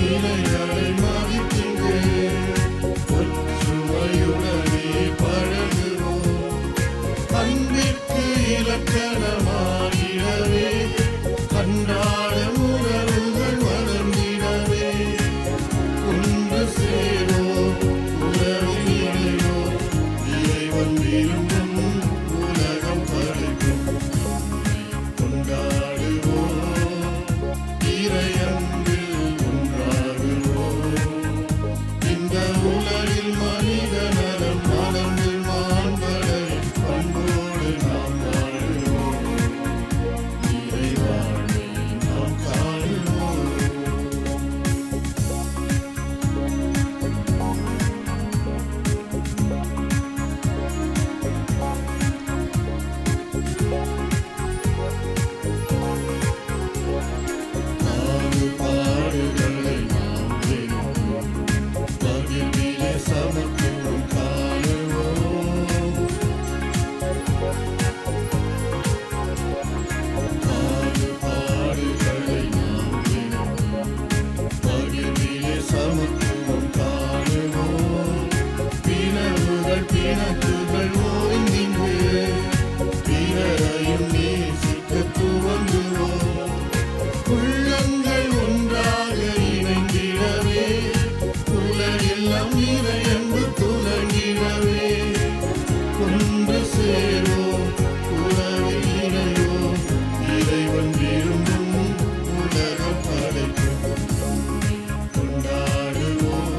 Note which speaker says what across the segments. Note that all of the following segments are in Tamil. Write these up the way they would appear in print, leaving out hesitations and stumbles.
Speaker 1: நிலைகளை மதிக்கின்றேன். ஒற்றுமையுடனே பழகுவோம். அன்பிற்கு இலக்கணமாகிடவே அன்றாட உறவுகள் வளர்ந்திடவே ஒன்று சேரோம், உறவில் இணைவோம். இறைவன் விரும்பும் உலகம் படைக்கும் கொண்டாடுவோம். இறையன்பில் ஒன்றாகுவோம். இந்த உலகில் மனித நலம் மலர்ந்து மாண்படை பண்போடு நாம் வாழுவோம். இறைவாழ்வை நாம் காணுவோம். பாடுகளை நாம் வெல்வோம். பகிர்விலே சமத்துவம் காணுவோம். பாடுகளை நாம் வெல்வோம். பகிர்விலே சமத்துவம் காணுவோம். பிளவுகள் பிணக்குகள் ஓய்ந்தின்று பிறரையும் நேசிக்க துவங்குவோம். உள்ளங்கள் ஒன்றாக இணைந்திடவே உலகெல்லாம் இறையன்பு துலங்கிடவே ஒன்று சேரோம், உறவில் இணையோம். இறைவன் விரும்பும் உலகம் படைக்கும் கொண்டாடுவோம்.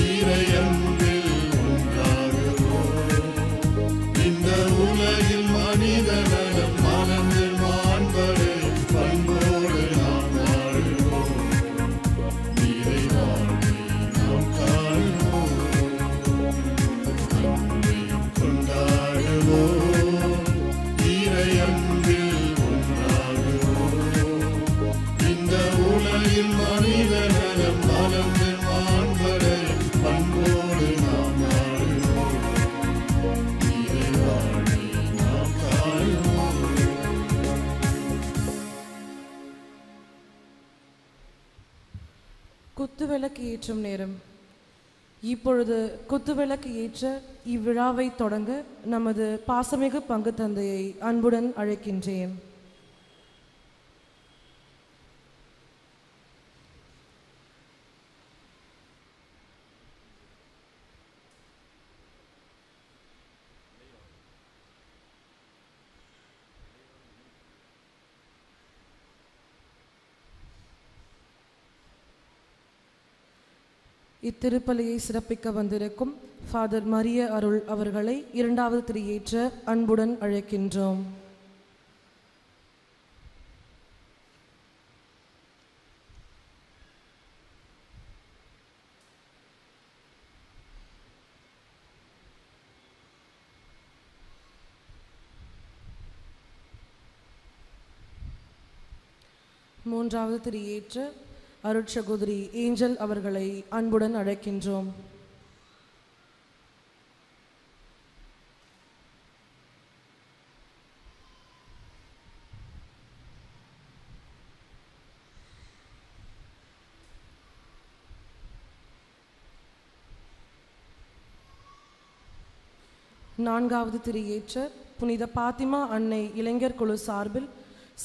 Speaker 1: இறையன்பில் ஒன்றாகுவோம். இந்த உலகில் மனித நலம் மலர்ந்து மாண்படை பண்போடு நாம் வாழுவோம். இறைவாழ்வை நாம் காணுவோம். அன்பை கொண்டாடுவோம். இறையன்பில் ஒன்றாகுவோம். இந்த உலகில் மனித நலம் மலர்ந்து மாண்படை பண்போடு நாம் வாழுவோம். இறைவாழ்வை நாம் காணுவோம்.
Speaker 2: குத்துவிளக்கு ஏற்றும் நேரம். இப்பொழுது குத்துவிளக்கு ஏற்ற இவ்விழாவை தொடங்க நமது பாசமிகு பங்கு தந்தையை அன்புடன் அழைக்கின்றேன். இத்திருப்பலியை சிறப்பிக்க வந்திருக்கும் ஃபாதர் மரிய அருள் அவர்களை இரண்டாவது திரியேற்ற அன்புடன் அழைக்கின்றோம். மூன்றாவது திரியேற்ற அருட்சகோதரி ஏஞ்சல் அவர்களை அன்புடன் அழைக்கின்றோம். நான்காவது திரியேற்ற புனித பாத்திமா அன்னை இளைஞர் குழு சார்பில்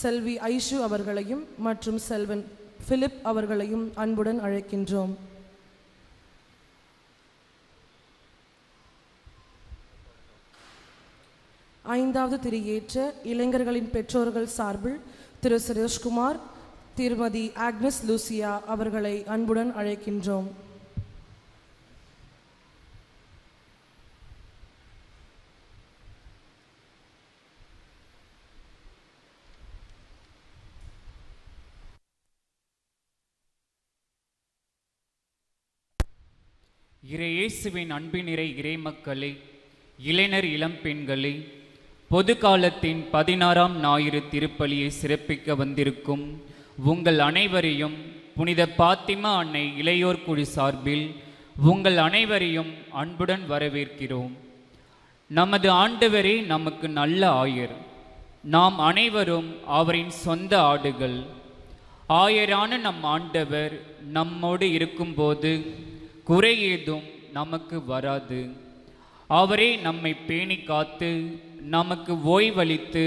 Speaker 2: செல்வி ஐஷு அவர்களையும் மற்றும் செல்வன் பிலிப் அவர்களையும் அன்புடன் அழைக்கின்றோம். ஐந்தாவது திரியேற்ற இளைஞர்களின் பெற்றோர்கள் சார்பில் திரு சுரேஷ்குமார், திருமதி ஆக்னஸ் லூசியா அவர்களை அன்புடன் அழைக்கின்றோம்.
Speaker 3: இறையேசுவின் அன்பினிறை இறைமக்களே, இளைஞர் இளம் பெண்களே, பொது காலத்தின் 16ஆம் ஞாயிறு திருப்பலியை சிறப்பிக்க வந்திருக்கும் உங்கள் அனைவரையும் புனித பாத்திமா அன்னை இளையோர் குழு சார்பில் உங்கள் அனைவரையும் அன்புடன் வரவேற்கிறோம். நமது ஆண்டவரே நமக்கு நல்ல ஆயர். நாம் அனைவரும் அவரின் சொந்த ஆடுகள். ஆயரான நம் ஆண்டவர் நம்மோடு இருக்கும்போது குறை ஏதும் நமக்கு வராது. அவரே நம்மை பேணி காத்து நமக்கு ஓய்வளித்து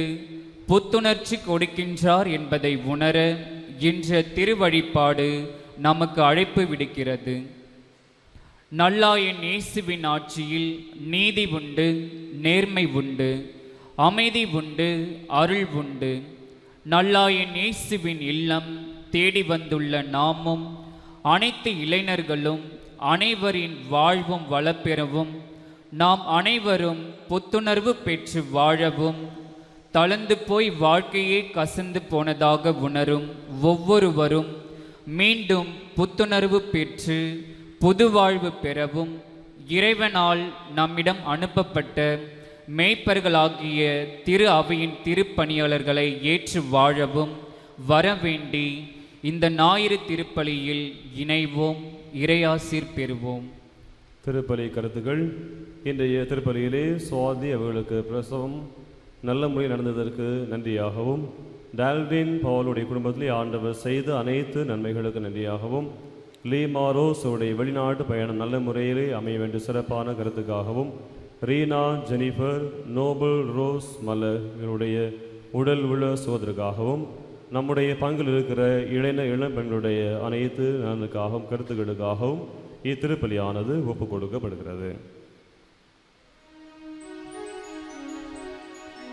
Speaker 3: புத்துணர்ச்சி கொடுக்கின்றார் என்பதை உணர இன்ற திருவழிபாடு நமக்கு அழைப்பு விடுக்கிறது. நல்லாயன் இயேசுவின் ஆட்சியில் நீதி உண்டு, நேர்மை உண்டு, அமைதி உண்டு, அருள் உண்டு. நல்லாயன் இயேசுவின் இல்லம் தேடி வந்துள்ள நாமும் அனைத்து இளைஞர்களும் அனைவரின் வாழ்வும் வளப்பெறவும் நாம் அனைவரும் புத்துணர்வு பெற்று வாழவும் தளர்ந்து போய் வாழ்க்கையே கசந்து போனதாக உணரும் ஒவ்வொருவரும் மீண்டும் புத்துணர்வு பெற்று புது வாழ்வு பெறவும் இறைவனால் நம்மிடம் அனுப்பப்பட்ட மேய்ப்பர்களாகிய திரு அவையின் திருப்பணியாளர்களை ஏற்று வாழவும் வரவேண்டி இந்த ஞாயிறு திருப்பலியில் இணைவோம், இறையாசீர் பெறுவோம்.
Speaker 4: திருப்பலி கருத்துக்கள். இன்றைய திருப்பலியிலே சுவாதி அவர்களுக்கு பிரசவம் நல்ல முறையில் நடந்ததற்கு நன்றியாகவும், டால்வின் பவுலுடைய குடும்பத்திலே ஆண்டவர் செய்த அனைத்து நன்மைகளுக்கு நன்றியாகவும், லீமாரோஸ் உடைய வெளிநாட்டு பயணம் நல்ல முறையிலே அமைய வேண்டிய சிறப்பான கருத்துக்காகவும், ரீனா, ஜெனிஃபர், நோபல், ரோஸ், மலர் இவருடைய உடல் உள்ள சோதருக்காகவும், நம்முடைய பங்கில் இருக்கிற இளம் பெண்களுடைய அனைத்து நலனுக்காகவும் கருத்துக்களுக்காகவும் இத்திருப்பலியானது ஒப்புக் கொடுக்கப்படுகிறது.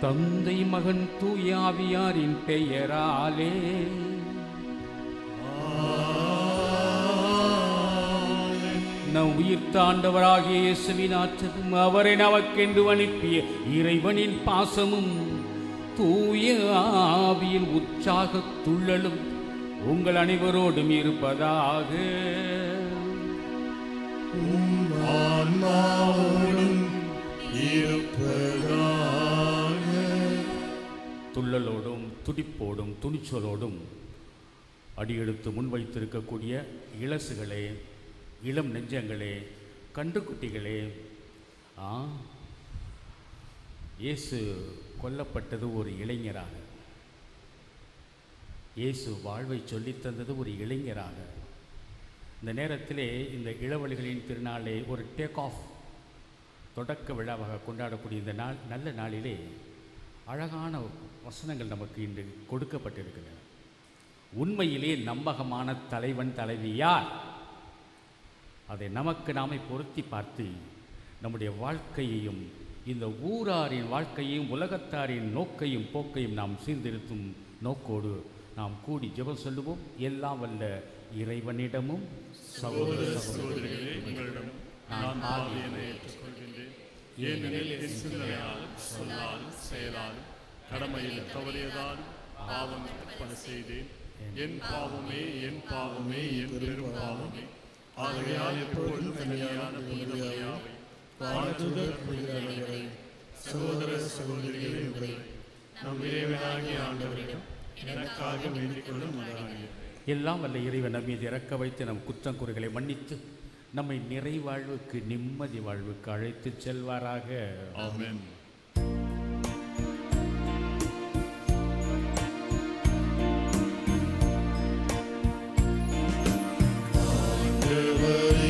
Speaker 5: தந்தை மகன் தூயாவியாரின் பெயராலே நம் உயிர்த்த ஆண்டவராகிய இயேசுவின் ஆற்றலும் அவரை நமக்கென்று அனுப்பிய இறைவனின் பாசமும் தூய ஆவியின் உற்சாக துள்ளலும் உங்கள் அனைவரோடும் இருப்பதாக. துள்ளலோடும் துடிப்போடும் துணிச்சலோடும் அடியெடுத்து முன்வைத்திருக்கக்கூடிய இளசுகளே, இளம் நெஞ்சங்களே, கன்றுக்குட்டிகளே, இயேசு கொல்லப்பட்டது ஒரு இளைஞராக, இயேசு வாழ்வை சொல்லித்தந்தது ஒரு இளைஞராக. இந்த நேரத்திலே இந்த இளவழிகளின் திருநாளை ஒரு டேக் ஆஃப் தொடக்க விழாவாக கொண்டாடக்கூடிய இந்த நாள், நல்ல நாளிலே அழகான வசனங்கள் நமக்கு இன்று கொடுக்கப்பட்டிருக்கின்றன. உண்மையிலே நம்பகமான தலைவன் தலைவி யார்? அதை நமக்கு நாமே பொருத்தி பார்த்து நம்முடைய வாழ்க்கையையும் இந்த ஊராரின் வாழ்க்கையையும் உலகத்தாரின் நோக்கையும் போக்கையும் நாம் சீர்திருத்தும் நோக்கோடு நாம் கூடி ஜெபம் சொல்லுவோம். எல்லாம் வல்ல இறைவனிடமும் சகோதர சகோதரிகளிடம் நான் ஆவியை ஏற்றுக்கொள்கின்றேன். ஏனெனில் என் சிந்தனையாலும் சொல்லாலும் செயலாலும் கடமையில் தவறியதால் பாவம் பல செய்தேன். என் பாவமே என் பாவமே என் பெரும் பாவமே. ஆகையால் எப்பொழுதும் தனியான புனிதமையாவை வாழ்த்துதல் புனிதர்களை சகோதர சகோதரிகளை நம் இறைவனாகிய ஆண்டவரிடம் எனக்காக வேண்டிக் கொள்ளும். எல்லாம் வல்ல இறைவன் நம் மீது இறக்க வைத்து நம் குற்றம் குறைகளை மன்னித்து நம்மை நிறைவாழ்வுக்கு நிம்மதி வாழ்வுக்கு அழைத்து செல்வாராக. ஆமென்.
Speaker 1: ஆண்டவரே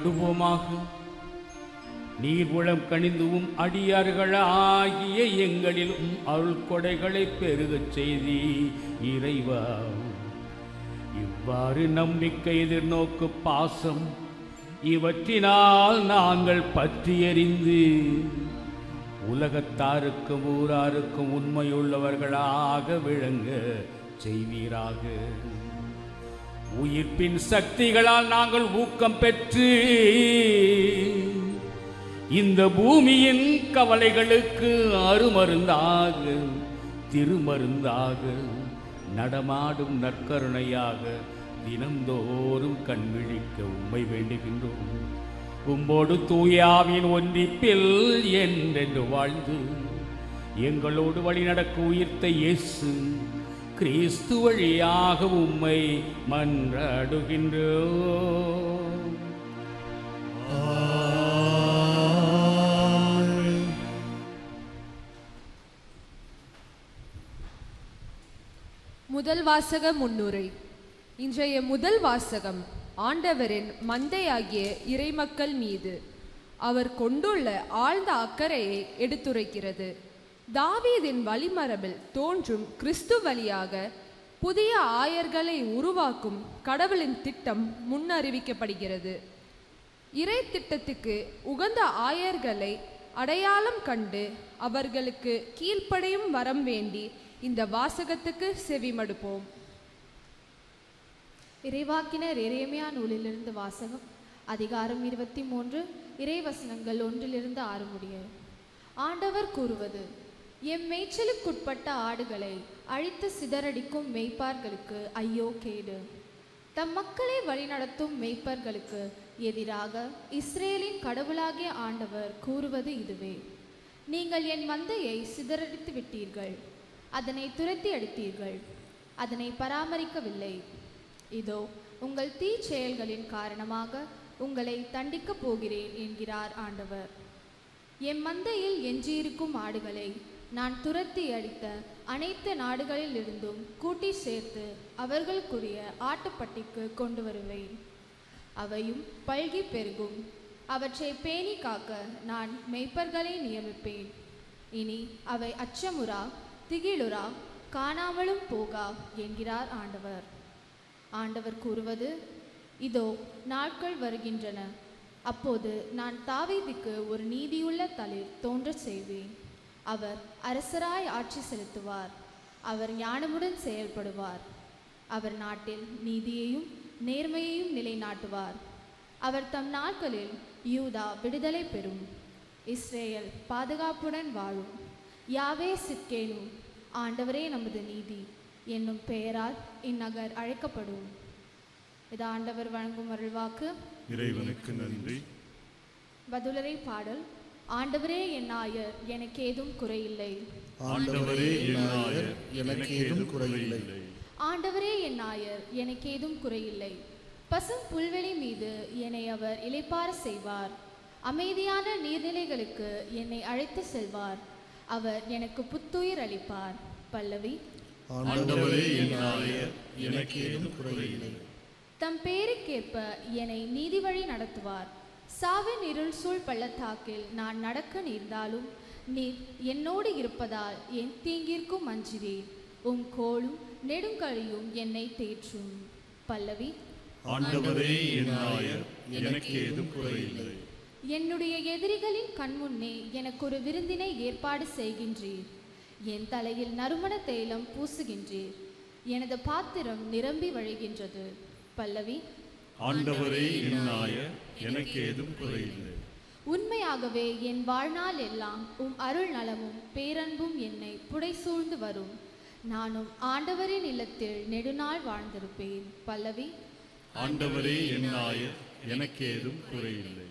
Speaker 5: மன்றாடுவோமாக. நீர் உளம் கனிந்தும் அடியார்களாகிய எங்களிலும் அருள் கொடைகளை பெருகச் செய்தி இறைவா. இவ்வாறு நம்பிக்கை, எதிர்நோக்கு, பாசம் இவற்றினால் நாங்கள் பற்றி எறிந்து உலகத்தாருக்கும் ஊராருக்கும் உண்மையுள்ளவர்களாக விளங்க செய்வீராக. உயிர்ப்பின் சக்திகளால் நாங்கள் ஊக்கம் பெற்று இந்த பூமியின் கவலைகளுக்கு அருமருந்தாக, திருமருந்தாக, நடமாடும் நற்கருணையாக தினந்தோறும் கண்விழிக்க உம்மை வேண்டுகின்றோம். உம்மோடு தூயாவின் ஒன்றிப்பில் என்றென்று வாழ்ந்து எங்களோடு வழிநடக்க உயிர்த்த இயேசு கிறிஸ்து வழியாக உம்மை மன்றாடுகின்றோம்.
Speaker 6: முதல் வாசக முன்னுரை. இன்றைய முதல் வாசகம் ஆண்டவரின் மந்தையாகிய இறைமக்கள் மீது அவர் கொண்டுள்ள ஆழ்ந்த அக்கறையை எடுத்துரைக்கிறது. தாவீதின் வழிமரபில் தோன்றும் கிறிஸ்து வழியாக புதிய ஆயர்களை உருவாக்கும் கடவுளின் திட்டம் முன்னறிவிக்கப்படுகிறது. இறை திட்டத்துக்கு உகந்த ஆயர்களை அடையாளம் கண்டு அவர்களுக்கு கீழ்ப்படையும் வரம் வேண்டி இந்த வாசகத்துக்கு செவிமடுப்போம்.
Speaker 7: இறைவாக்கினர் எரேமியா நூலிலிருந்து வாசகம். அதிகாரம் 23, இறைவசனங்கள் 1-6 முடிய. ஆண்டவர் கூறுவது: எம் மேய்ச்சலுக்குட்பட்ட ஆடுகளை அழித்து சிதறடிக்கும் மேய்ப்பார்களுக்கு ஐயோ கேடு. தம் மக்களை வழிநடத்தும் மேய்ப்பர்களுக்கு எதிராக இஸ்ரேலின் கடவுளாகிய ஆண்டவர் கூறுவது இதுவே: நீங்கள் என் மந்தையை சிதறடித்து விட்டீர்கள், அதனை துரத்தி அடித்தீர்கள், அதனை பராமரிக்கவில்லை. இதோ உங்கள் தீச்செயல்களின் காரணமாக உங்களை தண்டிக்கப் போகிறேன் என்கிறார் ஆண்டவர். என் மந்தையில் எஞ்சியிருக்கும் ஆடுகளை நான் துரத்தி அடித்த அனைத்து நாடுகளில் இருந்தும் கூட்டி சேர்த்து அவர்களுக்குரிய ஆட்டுப்பட்டிக்கு கொண்டு வருவேன். அவையும் பல்கி பெருகும். அவற்றை பேணி காக்க நான் மெய்ப்பர்களை நியமிப்பேன். இனி அவை அச்சமுறா, திகிலுறா, காணாமலும் போகா என்கிறார் ஆண்டவர். ஆண்டவர் கூறுவது: இதோ நாட்கள் வருகின்றன, அப்போது நான் தாவீதுக்கு ஒரு நீதியுள்ள தளிர் தோன்றச் செய்வேன். அவர் அரசராய் ஆட்சி செலுத்துவார். அவர் ஞானமுடன் செயல்படுவார். அவர் நாட்டில் நீதியையும் நேர்மையையும் நிலைநாட்டுவார். அவர் தம் நாட்களில் யூதா விடுதலை பெறும், இஸ்ரேல் பாதுகாப்புடன் வாழும். யாவே சிற்கேனு, ஆண்டவரே நமது நீதி என்னும் பெயரால் இந்நகர் அழைக்கப்படும். இது ஆண்டவர் வழங்கும் அருள்வாக்கு.
Speaker 1: இறைவனுக்கு நன்றி.
Speaker 7: பதிலுரை பாடல். ஆண்டவரே என் ஆயர், எனக்கு ஏதும் குறையில்லை.
Speaker 1: ஆண்டவரே என் ஆயர், எனக்கு ஏதும் குறையில்லை.
Speaker 7: ஆண்டவரே என் ஆயர், எனக்கு ஏதும் குறையில்லை. பசும் புல்வெளி மீது என்னை அவர் இளைப்பார செய்வார். அமைதியான நீர்நிலைகளுக்கு என்னை அழைத்து செல்வார். அவர் எனக்கு புத்துயிர் அளிப்பார். பல்லவி.
Speaker 1: ஆண்டவரே என் ஆயர், எனக்கு ஏதும் குறையில்லை.
Speaker 7: தம் பேருக்கேற்ப என்னை நீதி வழி நடத்துவார். சாவின் இருள் சூழ் பள்ளத்தாக்கில் நான் நடக்க நேர்ந்தாலும் நீர் என்னோடு இருப்பதால் என் தீங்கிற்கும் அஞ்சுவேன். உம் கோலும் நெடுங்கழியும் என்னை தேற்றும். பல்லவி.
Speaker 1: ஆண்டவரே என் ஆயர், எனக்கு ஏதும் குறையில்லை.
Speaker 7: என்னுடைய எதிரிகளின் கண்முன்னே எனக்கு ஒரு விருந்தினை ஏற்பாடு செய்கின்றீர். என் தலையில் நறுமண தைலம் பூசுகின்றீர். எனது பாத்திரம் நிரம்பி வழிகின்றது. பல்லவி.
Speaker 1: ஆண்டவரே என் ஆயர், எனக்கு ஏதும் குறையில்லை.
Speaker 7: உண்மையாகவே என் வாழ்நாள் எல்லாம் உம் அருள் நலமும் பேரன்பும் என்னை புடைசூழ்ந்து வரும். நானும் ஆண்டவரின் இல்லத்தில் நெடுநாள் வாழ்ந்திருப்பேன். பல்லவி.
Speaker 1: ஆண்டவரே என் ஆயர், எனக்கு ஏதும் குறையில்லை.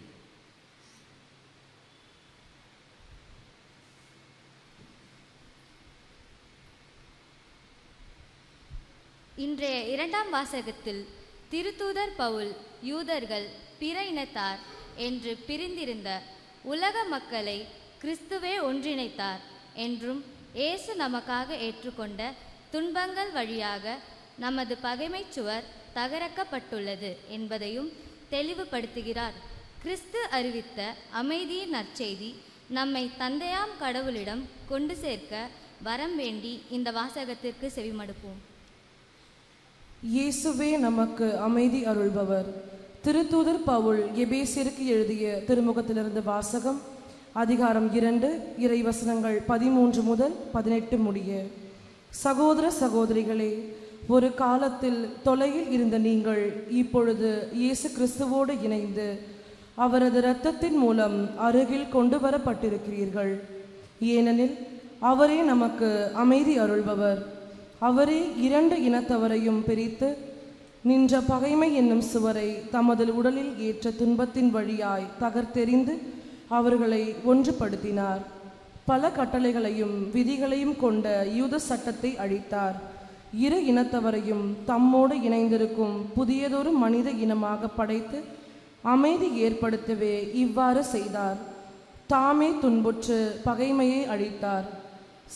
Speaker 8: இன்றைய இரண்டாம் வாசகத்தில் திருத்தூதர் பவுல் யூதர்கள், பிற இனத்தார் என்று பிரிந்திருந்த உலக மக்களை கிறிஸ்துவே ஒன்றிணைத்தார் என்றும் இயேசு நமக்காக ஏற்றுக்கொண்ட துன்பங்கள் வழியாக நமது பகைமைச் சுவர் தகர்க்கப்பட்டுள்ளது என்பதையும் தெளிவுபடுத்துகிறார். கிறிஸ்து அறிவித்த அமைதியின் நற்செய்தி நம்மை தந்தையாம் கடவுளிடம் கொண்டு சேர்க்க வரம் வேண்டி இந்த வாசகத்திற்கு செவிமடுப்போம்.
Speaker 2: இயேசுவே நமக்கு அமைதி அருள்பவர். திருத்தூதர் பவுல் எபேசியருக்கு எழுதிய திருமுகத்திலிருந்து வாசகம். அதிகாரம் 2, இறைவசனங்கள் 13 முதல் 18 முடிய. சகோதர சகோதரிகளே, ஒரு காலத்தில் தொலையில் இருந்த நீங்கள் இப்பொழுது இயேசு கிறிஸ்துவோடு இணைந்து அவரது இரத்தத்தின் மூலம் அருகில் கொண்டு வரப்பட்டிருக்கிறீர்கள். ஏனெனில் அவரே நமக்கு அமைதி அருள்பவர். அவரே 2 இனத்தவரையும் பிரித்து நின்ற பகைமை என்னும் சுவரை தமது உடலில் ஏற்ற துன்பத்தின் வழியாய் தகர்த்தெறிந்து அவர்களை ஒன்றுபடுத்தினார். பல கட்டளைகளையும் விதிகளையும் கொண்ட யூத சட்டத்தை அழித்தார். 2 இனத்தவரையும் தம்மோடு இணைந்திருக்கும் புதியதொரு மனித இனமாக படைத்து அமைதி ஏற்படுத்தவே இவ்வாறு செய்தார். தாமே துன்புற்று பகைமையை அழித்தார்.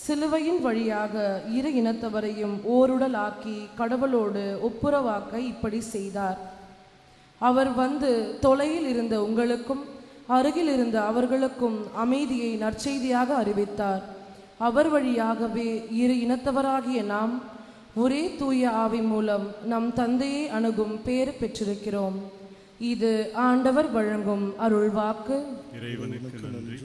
Speaker 2: சிலுவையின் வழியாக 2 இனத்தவரையும் ஓருடலாக்கி கடவுளோடு ஒப்புரவாக்க இப்படி செய்தார். அவர் வந்து தொலையில் இருந்த உங்களுக்கும் அருகில் இருந்த அவர்களுக்கும் அமைதியை நற்செய்தியாக அறிவித்தார். அவர் வழியாகவே 2 இனத்தவராகிய நாம் ஒரே தூய ஆவி மூலம் நம் தந்தையை அணுகும் பேறு பெற்றிருக்கிறோம். இது ஆண்டவர் வழங்கும் அருள்வாக்கு.
Speaker 1: இறைவனுக்கு நன்றி.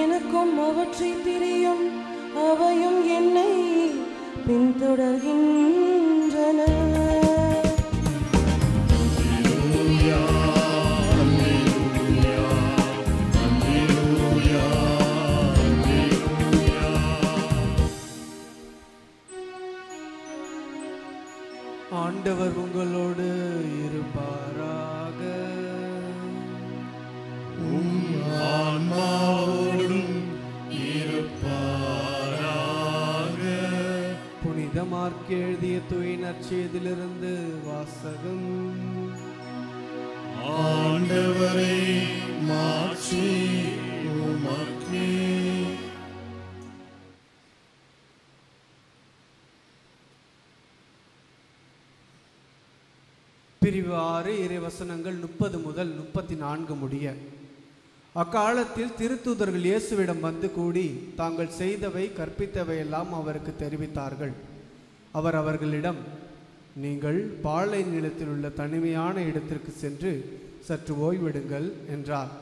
Speaker 2: எனக்கும் அவற்றை தெரியும், அவையும் என்னை பின்தொடர்கின்றன.
Speaker 9: ஆண்டவர் உங்களோடு இருப்பாராக.
Speaker 1: ஆன்மாவோடும் இருப்பாராக.
Speaker 9: புனித மார்க் எழுதிய தூய நற்செய்தியிலிருந்து வாசகம்.
Speaker 1: ஆண்டவரே, மாட்சி உமக்கே.
Speaker 9: பிரிவு 6 இறைவசனங்கள் 30 முதல் 34 முடிய. அக்காலத்தில் திருத்தூதர்கள் இயேசுவிடம் வந்து கூடி தாங்கள் செய்தவை கற்பித்தவையெல்லாம் அவருக்கு தெரிவித்தார்கள். அவர் அவர்களிடம், நீங்கள் பாலை நிலத்தில் உள்ள தனிமையான இடத்திற்கு சென்று சற்று ஓய்வெடுங்கள் என்றார்.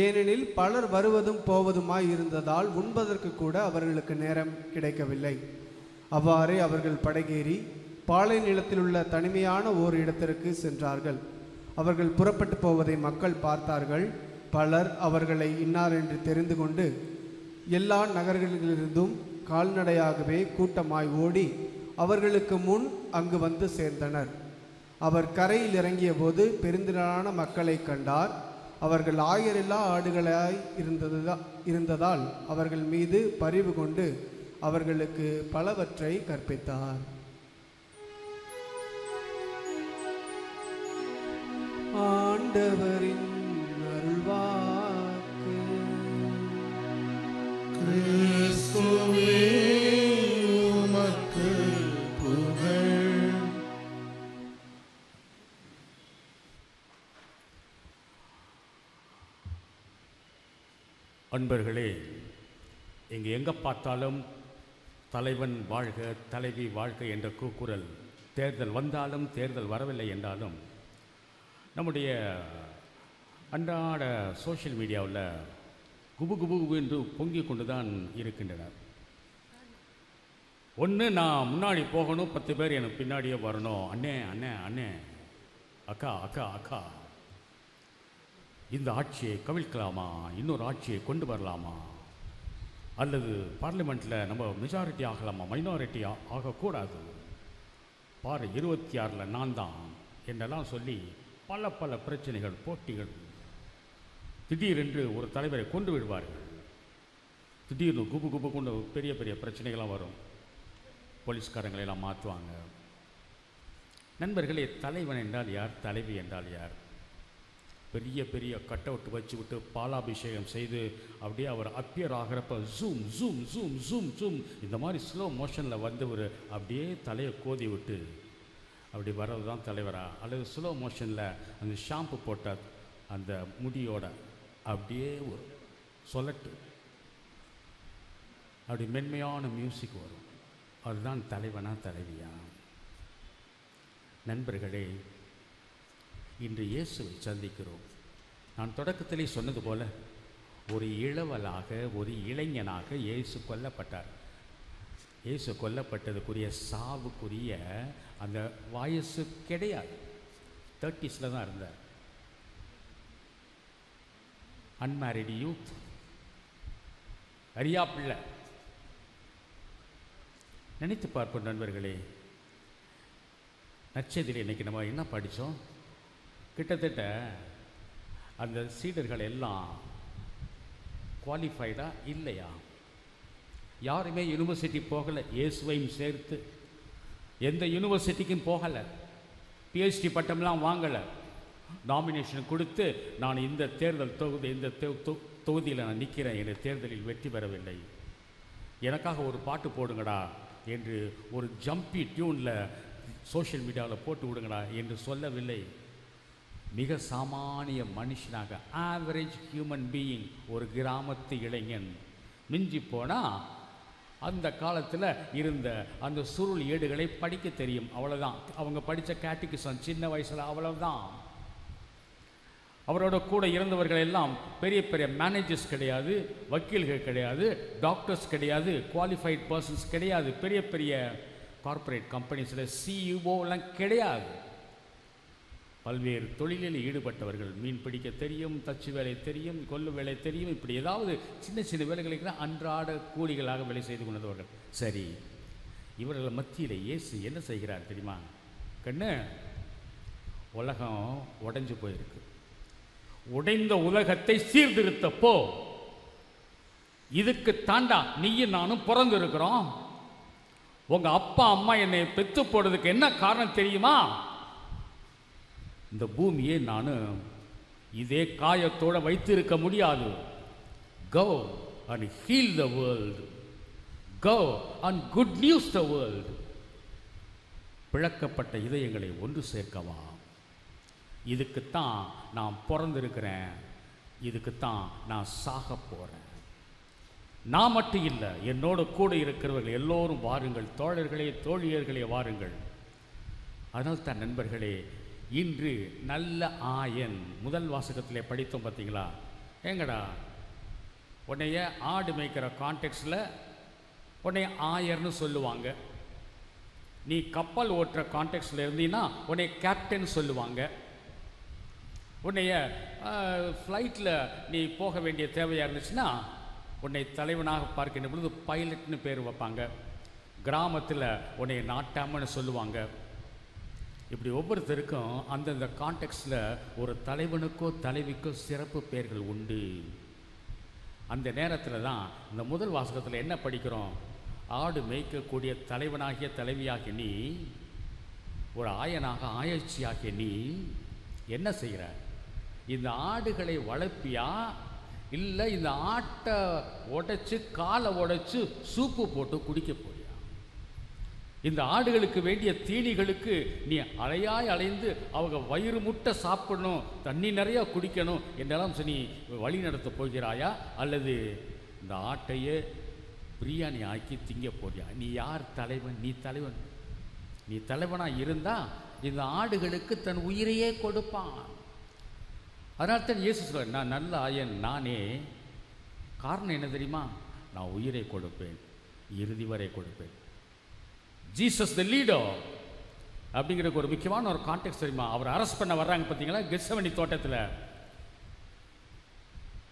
Speaker 9: ஏனெனில் பலர் வருவதும் போவதுமாய் இருந்ததால் உண்பதற்கு கூட அவர்களுக்கு நேரம் கிடைக்கவில்லை. அவ்வாறே அவர்கள் படகேறி பாலை நிலத்தில் உள்ள தனிமையான ஓர் இடத்திற்கு சென்றார்கள். அவர்கள் புறப்பட்டு போவதை மக்கள் பார்த்தார்கள். பலர் அவர்களை இன்னார் என்று தெரிந்து கொண்டு எல்லா நகர்களிலிருந்தும் கால்நடையாகவே கூட்டமாய் ஓடி அவர்களுக்கு முன் அங்கு வந்து சேர்ந்தனர். அவர் கரையில் இறங்கிய போது பெருந்திரளான மக்களை கண்டார். அவர்கள் ஆயரில்லா ஆடுகளாய் இருந்ததால் அவர்கள் மீது பரிவு கொண்டு அவர்களுக்கு பலவற்றை கற்பித்தார். ஆண்டவரின் அருள்வாக்கு.
Speaker 1: கிறிஸ்துவே, உமக்கு புகழ்.
Speaker 5: அன்பர்களே, இங்கு எங்கே பார்த்தாலும் தலைவன் வாழ்க, தலைவி வாழ்க என்ற கூக்குரல். தேர்தல் வந்தாலும் தேர்தல் வரவில்லை என்றாலும் நம்முடைய அன்றாட சோஷியல் மீடியாவில் குபு குபு குபு என்று பொங்கி கொண்டு தான் இருக்கின்றனர். ஒன்று நான் முன்னாடி போகணும், 10 பேர் எனக்கு பின்னாடியே வரணும். அண்ணே அண்ணே அண்ணே, அக்கா அக்கா அக்கா, இந்த ஆட்சியை கவிழ்க்கலாமா, இன்னொரு ஆட்சியை கொண்டு வரலாமா, அல்லது பார்லிமெண்ட்டில் நம்ம மெஜாரிட்டி ஆகலாமா, மைனாரிட்டி ஆகக்கூடாது, பாரு 26ல் நான் தான் என்றெல்லாம் சொல்லி பல பல பிரச்சனைகள், போட்டிகள். திடீரென்று ஒரு தலைவரை கொண்டு விடுவார்கள். திடீர்னு குபு குபு கொண்டு பெரிய பெரிய பிரச்சனைகள்லாம் வரும். போலீஸ்காரங்களெல்லாம் மாற்றுவாங்க. நண்பர்களே, தலைவன் என்றால் யார், தலைவி என்றால் யார்? பெரிய பெரிய கட் அவுட் வச்சு விட்டு பாலாபிஷேகம் செய்து அப்படியே அவர் அப்பியர் ஆகிறப்ப zoom zoom zoom zoom zoom இந்த மாதிரி ஸ்லோ மோஷனில் வந்தவர் அப்படியே தலையை கோதி விட்டு அப்படி வர்றது தான் தலைவரா? அல்லது ஸ்லோ மோஷனில் அந்த ஷாம்பு போட்ட அந்த முடியோட அப்படியே ஒரு சொல்லட்டு அப்படி மென்மையான மியூசிக் வரும். அதுதான் தலைவனா தலைவியா? நண்பர்களே, இன்று இயேசுவை சந்திக்கிறோம். நான் தொடக்கத்திலே சொன்னது போல ஒரு இளவலாக, ஒரு இளைஞனாக இயேசு கொல்லப்பட்டார். இயேசு கொல்லப்பட்டதுக்குரிய சாவுக்குரிய அந்த வயசு கிடையாது. 30s தான் இருந்தார். அன்மேரிடு யூத், அரியா பிள்ளை. நினைத்து பார்ப்போம் நண்பர்களே, நற்செய்தியில் இன்றைக்கி நம்ம என்ன படித்தோம்? கிட்டத்தட்ட அந்த சீடர்கள் எல்லாம் குவாலிஃபைடா இல்லையா? யாருமே யூனிவர்சிட்டி போகலை, இயேசுவையும் சேர்த்து எந்த யூனிவர்சிட்டிக்கும் போகலை, பிஹெச்டி பட்டம்லாம் வாங்கலை. நாமினேஷன் கொடுத்து நான் இந்த தேர்தல் தொகுதி, இந்த தொகுதியில் நான் நிற்கிறேன், என் தேர்தலில் வெற்றி பெறவில்லை, எனக்காக ஒரு பாட்டு போடுங்கடா என்று ஒரு ஜம்பி டியூனில் சோஷியல் மீடியாவில் போட்டு விடுங்கடா என்று சொல்லவில்லை. மிக சாமானிய மனுஷனாக, ஆவரேஜ் ஹியூமன் பீயிங், ஒரு கிராமத்து இளைஞன். மிஞ்சி போனால் அந்த காலத்தில் இருந்த அந்த சுருள் ஏடுகளை படிக்க தெரியும், அவ்வளோதான். அவங்க படித்த கேட்டிகிசம் சின்ன வயசில், அவ்வளோதான். அவரோட கூட இருந்தவர்கள் எல்லாம் பெரிய பெரிய மேனேஜர்ஸ் கிடையாது, வக்கீல்கள் கிடையாது, டாக்டர்ஸ் கிடையாது, குவாலிஃபைட் பர்சன்ஸ் கிடையாது, பெரிய பெரிய கார்ப்பரேட் கம்பெனிஸில் சிஇஓலாம் கிடையாது. பல்வேறு தொழிலில் ஈடுபட்டவர்கள். மீன் பிடிக்க தெரியும், தச்சு வேலை தெரியும், கொல்லு வேலை தெரியும், இப்படி ஏதாவது சின்ன சின்ன வேலைகளுக்கு அன்றாட கூலிகளாக வேலை செய்து கொண்டவர்கள். சரி, இவர்கள் மத்தியில் இயேசு என்ன செய்கிறார் தெரியுமா? கண்ணு, உலகம் உடைஞ்சு போயிருக்கு, உடைந்த உலகத்தை சீர்திருத்தப்போ, இதுக்கு தாண்டா நீயும் நானும் பிறந்திருக்கிறோம். உங்க அப்பா அம்மா என்னை பெற்று போடுறதுக்கு என்ன காரணம் தெரியுமா? இந்த பூமியை நான் இதே காயத்தோடு வைத்திருக்க முடியாது. Go and heal the world. Go and good news the world. பிளக்கப்பட்ட இதயங்களை ஒன்று சேர்க்கவா? இதுக்குத்தான் நான் பிறந்திருக்கிறேன், இதுக்குத்தான் நான் சாக போகிறேன். நான் மட்டும் இல்லை, என்னோட கூட இருக்கிறவர்கள் எல்லோரும் வாருங்கள், தோழர்களே தோழியர்களே வாருங்கள். அதனால் தான் நண்பர்களே, இன்று நல்ல ஆயன், முதல் வாசகத்திலே படித்தோம் பார்த்தீங்களா? ஏங்கடா உன்னைய ஆடு மேய்க்கிற கான்டெக்ஸ்டில் உன்னைய ஆயர்னு சொல்லுவாங்க. நீ கப்பல் ஓட்டுற கான்டெக்ஸ்டில் இருந்தீங்கன்னா உன்னை கேப்டன் சொல்லுவாங்க. உன்னைய ஃப்ளைட்டில் நீ போக வேண்டிய தேவையாக இருந்துச்சுன்னா உன்னை தலைவனாக பார்க்கின்ற பொழுது பைலட்னு பேர் வைப்பாங்க. கிராமத்தில் உன்னை நாட்டாமன்னு சொல்லுவாங்க. இப்படி ஒவ்வொருத்தருக்கும் அந்தந்த கான்டெக்ஸ்டில் ஒரு தலைவனுக்கோ தலைவிக்கோ சிறப்பு பெயர்கள் உண்டு. அந்த நேரத்தில் தான் இந்த முதல் வாசகத்தில் என்ன படிக்கிறோம்? ஆடு மேய்க்கக்கூடிய தலைவனாகிய தலைவியாகிய நீ, ஒரு ஆயனாக ஆயச்சியாகிய நீ என்ன செய்கிற? இந்த ஆடுகளை வளர்ப்பியா, இல்லை இந்த ஆட்டை உடைச்சு காலை உடைச்சு சூப்பு போட்டு குடிக்க போறியா? இந்த ஆடுகளுக்கு வேண்டிய தீனிகளுக்கு நீ அலையாய் அலைந்து அவங்க வயிறு முட்டை சாப்பிடணும், தண்ணி நிறையா குடிக்கணும் என்றெல்லாம் நீ வழி நடத்த போகிறாயா? அல்லது இந்த ஆட்டையே பிரியாணி ஆக்கி திங்க போறியா? நீ யார் தலைவன்? நீ தலைவன். நீ தலைவனாக இருந்தால் இந்த ஆடுகளுக்கு தன் உயிரையே கொடுப்பான். அதனால தான் இயேசு சொல்றார், நான் நல்ல ஆயன் நானே. காரணம் என்ன தெரியுமா? நான் உயிரை கொடுப்பேன், இறுதி வரை கொடுப்பேன். ஜீசஸ் த லீடர் அப்படிங்கிற ஒரு முக்கியமான ஒரு கான்டெக்ட் தெரியுமா? அவர் அரெஸ்ட் பண்ண வர்றாங்க பார்த்தீங்களா, கெத்செமனி தோட்டத்தில்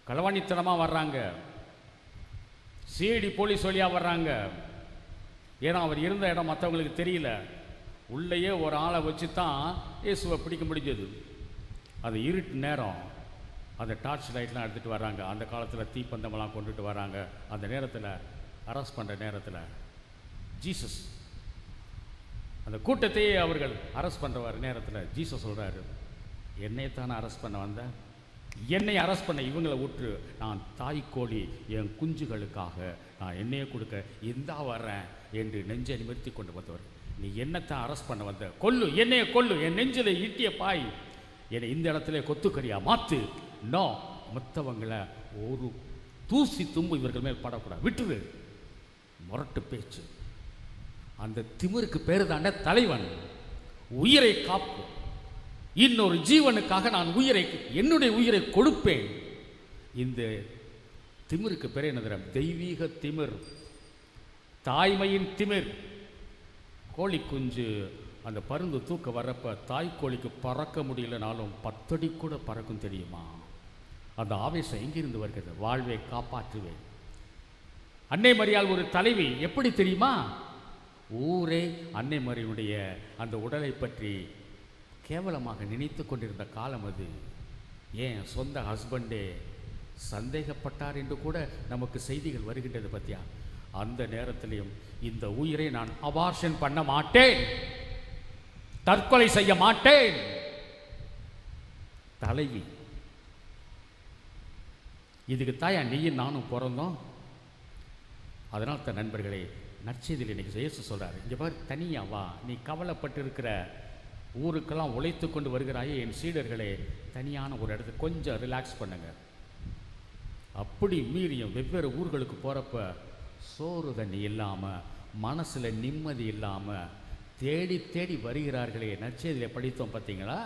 Speaker 5: களவாணித்தனமாக வர்றாங்க, சிஐடி போலீஸ் வழியாக வர்றாங்க. ஏன்னா அவர் இருந்த இடம் மற்றவங்களுக்கு தெரியல. உள்ளேயே ஒரு ஆளை வச்சு தான் இயேசுவை பிடிக்க முடிஞ்சது. அது இருட்டு நேரம், அந்த டார்ச் லைட்லாம் எடுத்துகிட்டு வராங்க. அந்த காலத்தில் தீப்பந்தமெல்லாம் கொண்டுட்டு வராங்க. அந்த நேரத்தில் அரெஸ்ட் பண்ணுற நேரத்தில் ஜீசஸ் அந்த கூட்டத்தையே அவர்கள் அரெஸ்ட் பண்ணுற நேரத்தில் ஜீசஸ் சொல்கிறாரு, என்னைத்தானே அரெஸ்ட் பண்ண வந்தேன், என்னை அரெஸ்ட் பண்ண இவங்களை விட்டு, நான் தாய்க்கோழி என் குஞ்சுகளுக்காக நான் என்னையே கொடுக்க இந்தா வர்றேன் என்று நெஞ்சை நிமிர்த்தி கொண்டு வந்தவர். நீ என்னத்தான் அரெஸ்ட் பண்ண வந்த? கொல்லு, என்னைய கொல்லு, என் நெஞ்சில் ஈட்டிய பாய், என்னை இந்த இடத்துல கொத்துக்கறியா மாற்று. நோ, மற்றவங்களை ஒரு தூசி தும்பு இவர்கள் மேல் படக்கூடாது, விட்டுரு. முரட்டு பேச்சு. அந்த திமிருக்கு பேரு தாண்ட தலைவன். உயிரை காப்பு, இன்னொரு ஜீவனுக்காக நான் என்னுடைய உயிரை கொடுப்பேன். இந்த திமிருக்கு பேர் என்ன? தெய்வீக திமிர், தாய்மையின் திமிர். கோழி குஞ்சு அந்த பருந்து தூக்க வர்றப்ப தாய்க்கோழிக்கு பறக்க முடியலனாலும் 10 அடி கூட பறக்கும் தெரியுமா? அந்த ஆவேசம் எங்கிருந்து வருகிறது? வாழ்வை காப்பாற்றுவேன். அன்னை மரியாள் ஒரு தலைவி, எப்படி தெரியுமா? ஊரே அன்னை மரியுடைய அந்த உடலை பற்றி கேவலமாக நினைத்து கொண்டிருந்த காலம் அது. ஏன் சொந்த ஹஸ்பண்டே சந்தேகப்பட்டார் என்று கூட நமக்கு செய்திகள் வருகின்றது பத்தியா? அந்த நேரத்திலையும் இந்த உயிரை நான் அபார்ஷன் பண்ண மாட்டேன், தற்கொலை செய்ய மாட்டேன். தலைவி. இதுக்கு தாயா நீயும் நானும் பிறந்தோம். அதனால தான் நண்பர்களே, நற்செய்தியில் இன்னைக்கு இயேசு சொல்றாரு, இங்கே பாரு, தனியா வா, நீ கவலைப்பட்டு இருக்கிற ஊருக்கெல்லாம் உழைத்து கொண்டு வருகிறாயே என் சீடர்களே, தனியான ஒரு இடத்துக்கு கொஞ்சம் ரிலாக்ஸ் பண்ணுங்க. அப்படி மீறியும் வெவ்வேறு ஊர்களுக்கு போகிறப்ப சோறு தண்ணி இல்லாமல், மனசில் நிம்மதி இல்லாமல் தேடி தேடி வருகிறார்களே. நற்செய்தியில் படித்தோம் பார்த்தீங்களா?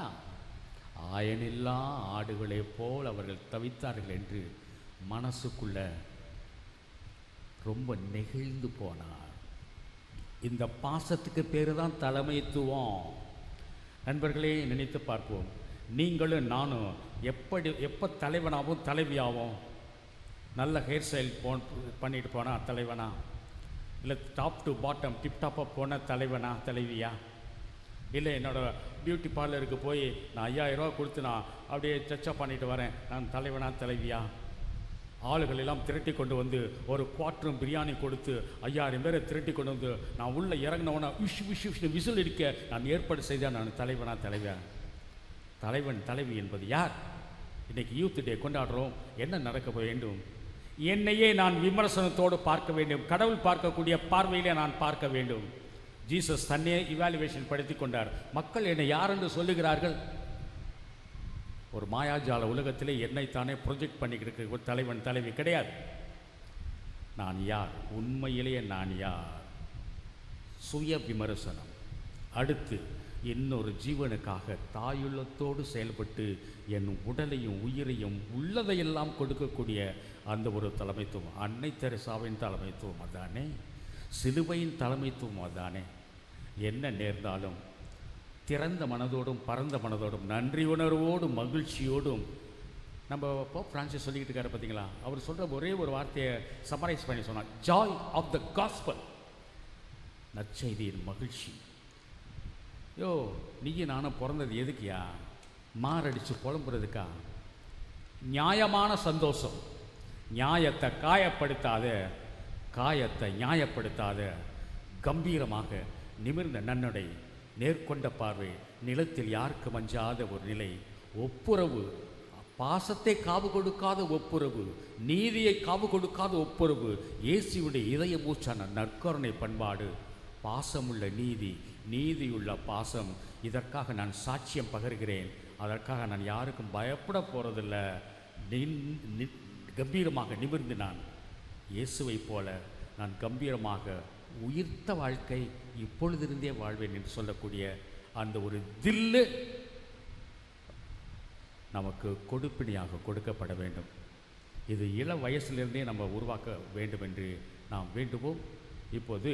Speaker 5: ஆயனில்லா ஆடுகளே போல் அவர்கள் தவித்தார்கள் என்று மனசுக்குள்ள ரொம்ப நெகிழ்ந்து போனார். இந்த பாசத்துக்கு பேரு தான் தலைமைத்துவம். நண்பர்களே, நினைத்து பார்ப்போம். நீங்களும் நானும் எப்போ தலைவனாகவும் தலைவியாகவும்? நல்ல ஹேர் ஸ்டைல் பண்ணிட்டு போனால் தலைவனா? இல்லை டாப் டு பாட்டம் டிப்டாப்பாக போன தலைவனா தலைவியா? இல்லை என்னோடய பியூட்டி பார்லருக்கு போய் நான் 5000 ரூபா கொடுத்து நான் அப்படியே டச்சப் பண்ணிட்டு வரேன், நான் தலைவனா தலைவியா? ஆளுகள் எல்லாம் திரட்டி கொண்டு வந்து ஒரு குவார்ட்டரும் பிரியாணி கொடுத்து 5000 பேரை திரட்டி கொண்டு வந்து நான் உள்ளே இறங்கினவனா விசில் அடிக்க நான் ஏற்பாடு செய்தால் நான் தலைவனா தலைவியா? தலைவன் தலைவி என்பது யார்? இன்றைக்கி யூத் டே கொண்டாடுறோம். என்ன நடக்க வேண்டும்? என்னையே நான் விமர்சனத்தோடு பார்க்க வேண்டும். கடவுள் பார்க்கக்கூடிய பார்வையிலே நான் பார்க்க வேண்டும். ஜீசஸ் தன்னையே இவாலுவேஷன் படுத்தி கொண்டார். மக்கள் என்னை யார் என்று சொல்லுகிறார்கள்? ஒரு மாயாஜால உலகத்திலே என்னைத்தானே ப்ரொஜெக்ட் பண்ணிக்கிட்டு ஒரு தலைவன் தலைவி கிடையாது. நான் யார்? உண்மையிலேயே நான் யார்? சுய விமர்சனம். அடுத்து, இன்னொரு ஜீவனுக்காக தாயுள்ளத்தோடு செயல்பட்டு என் உடலையும் உயிரையும் உள்ளதையெல்லாம் கொடுக்கக்கூடிய அந்த ஒரு தலைமைத்துவம். அன்னை தெரசாவின் தலைமைத்துவம் அதானே? சிலுவையின் தலைமைத்துவம் அதானே? என்ன நேர்ந்தாலும் திறந்த மனதோடும் பரந்த மனதோடும் நன்றி உணர்வோடும் மகிழ்ச்சியோடும். நம்ம போப் பிரான்சிஸ் சொல்லிக்கிட்டு இருக்காரு பார்த்தீங்களா? அவர் சொல்கிற ஒரே ஒரு வார்த்தையை சம்மரைஸ் பண்ணி சொன்னார், ஜாய் ஆஃப் த காஸ்பல். நற்செய்தியின் மகிழ்ச்சி. யோ, நீயும் நானும் பிறந்தது எதுக்கியா? மாரடிச்சு புலம்புறதுக்கா? நியாயமான சந்தோஷம். நியாயத்தை காயப்படுத்தாத, காயத்தை நியாயப்படுத்தாத, கம்பீரமாக நிமிர்ந்த நன்னடை, நேர்கொண்ட பார்வை, நிலத்தில் யாருக்கு மஞ்சாத ஒரு நிலை, ஒப்புரவு, பாசத்தை காவு கொடுக்காத ஒப்புரவு, நீதியை காவு கொடுக்காத ஒப்புரவு, இயேசுவுடைய இதய மூச்சான நற்கருணை பண்பாடு, பாசமுள்ள நீதி, நீதியுள்ள பாசம். இதற்காக நான் சாட்சியம் பகர்கிறேன். அதற்காக நான் யாருக்கும் பயப்பட போகிறதில்ல. கம்பீரமாக நிமிர்ந்து நான் இயேசுவை போல நான் கம்பீரமாக உயிர்த்த வாழ்க்கை இப்பொழுதிருந்தே வாழ்வேன் என்று சொல்லக்கூடிய அந்த ஒரு தில்லு நமக்கு கொடுப்பினியாக கொடுக்கப்பட வேண்டும். இது இள வயசிலிருந்தே நம்ம உருவாக்க வேண்டும் என்று நாம் வேண்டுவோம். இப்போது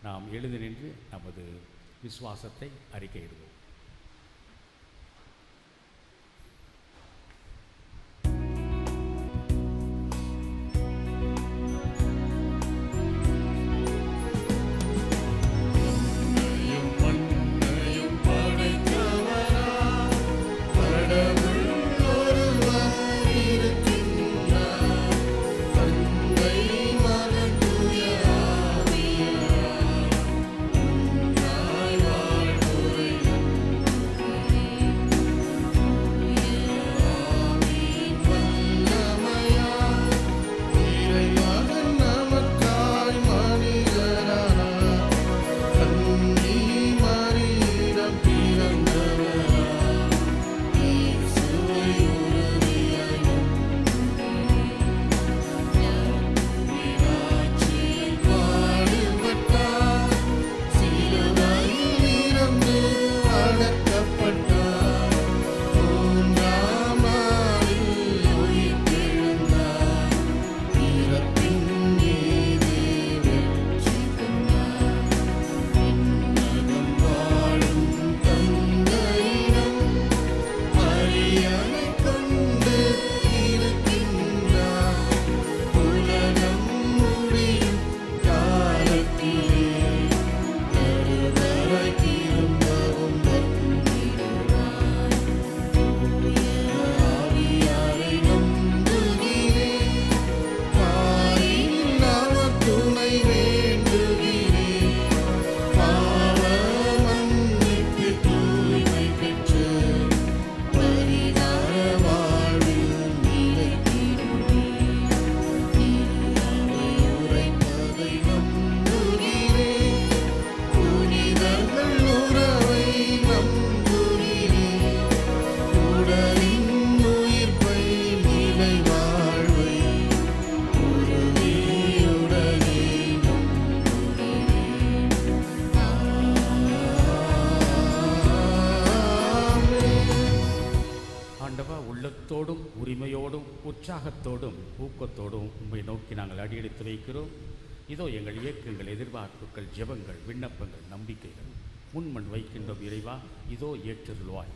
Speaker 5: நாம் எழுந்து நின்று நமது விசுவாசத்தை அறிக்கையிடுவோம். உள்ளத்தோடும் உரிமையோடும் உற்சாகத்தோடும் ஊக்கத்தோடும் உம்மை நோக்கி நாங்கள் அடியெடுத்து வைக்கிறோம். இதோ எங்கள் இயக்கங்கள், எதிர்பார்ப்புகள், ஜெபங்கள், விண்ணப்பங்கள், நம்பிக்கைகள் முன்மண் வைக்கின்றோம். இறைவா, இதோ ஏற்றருள்வாய்.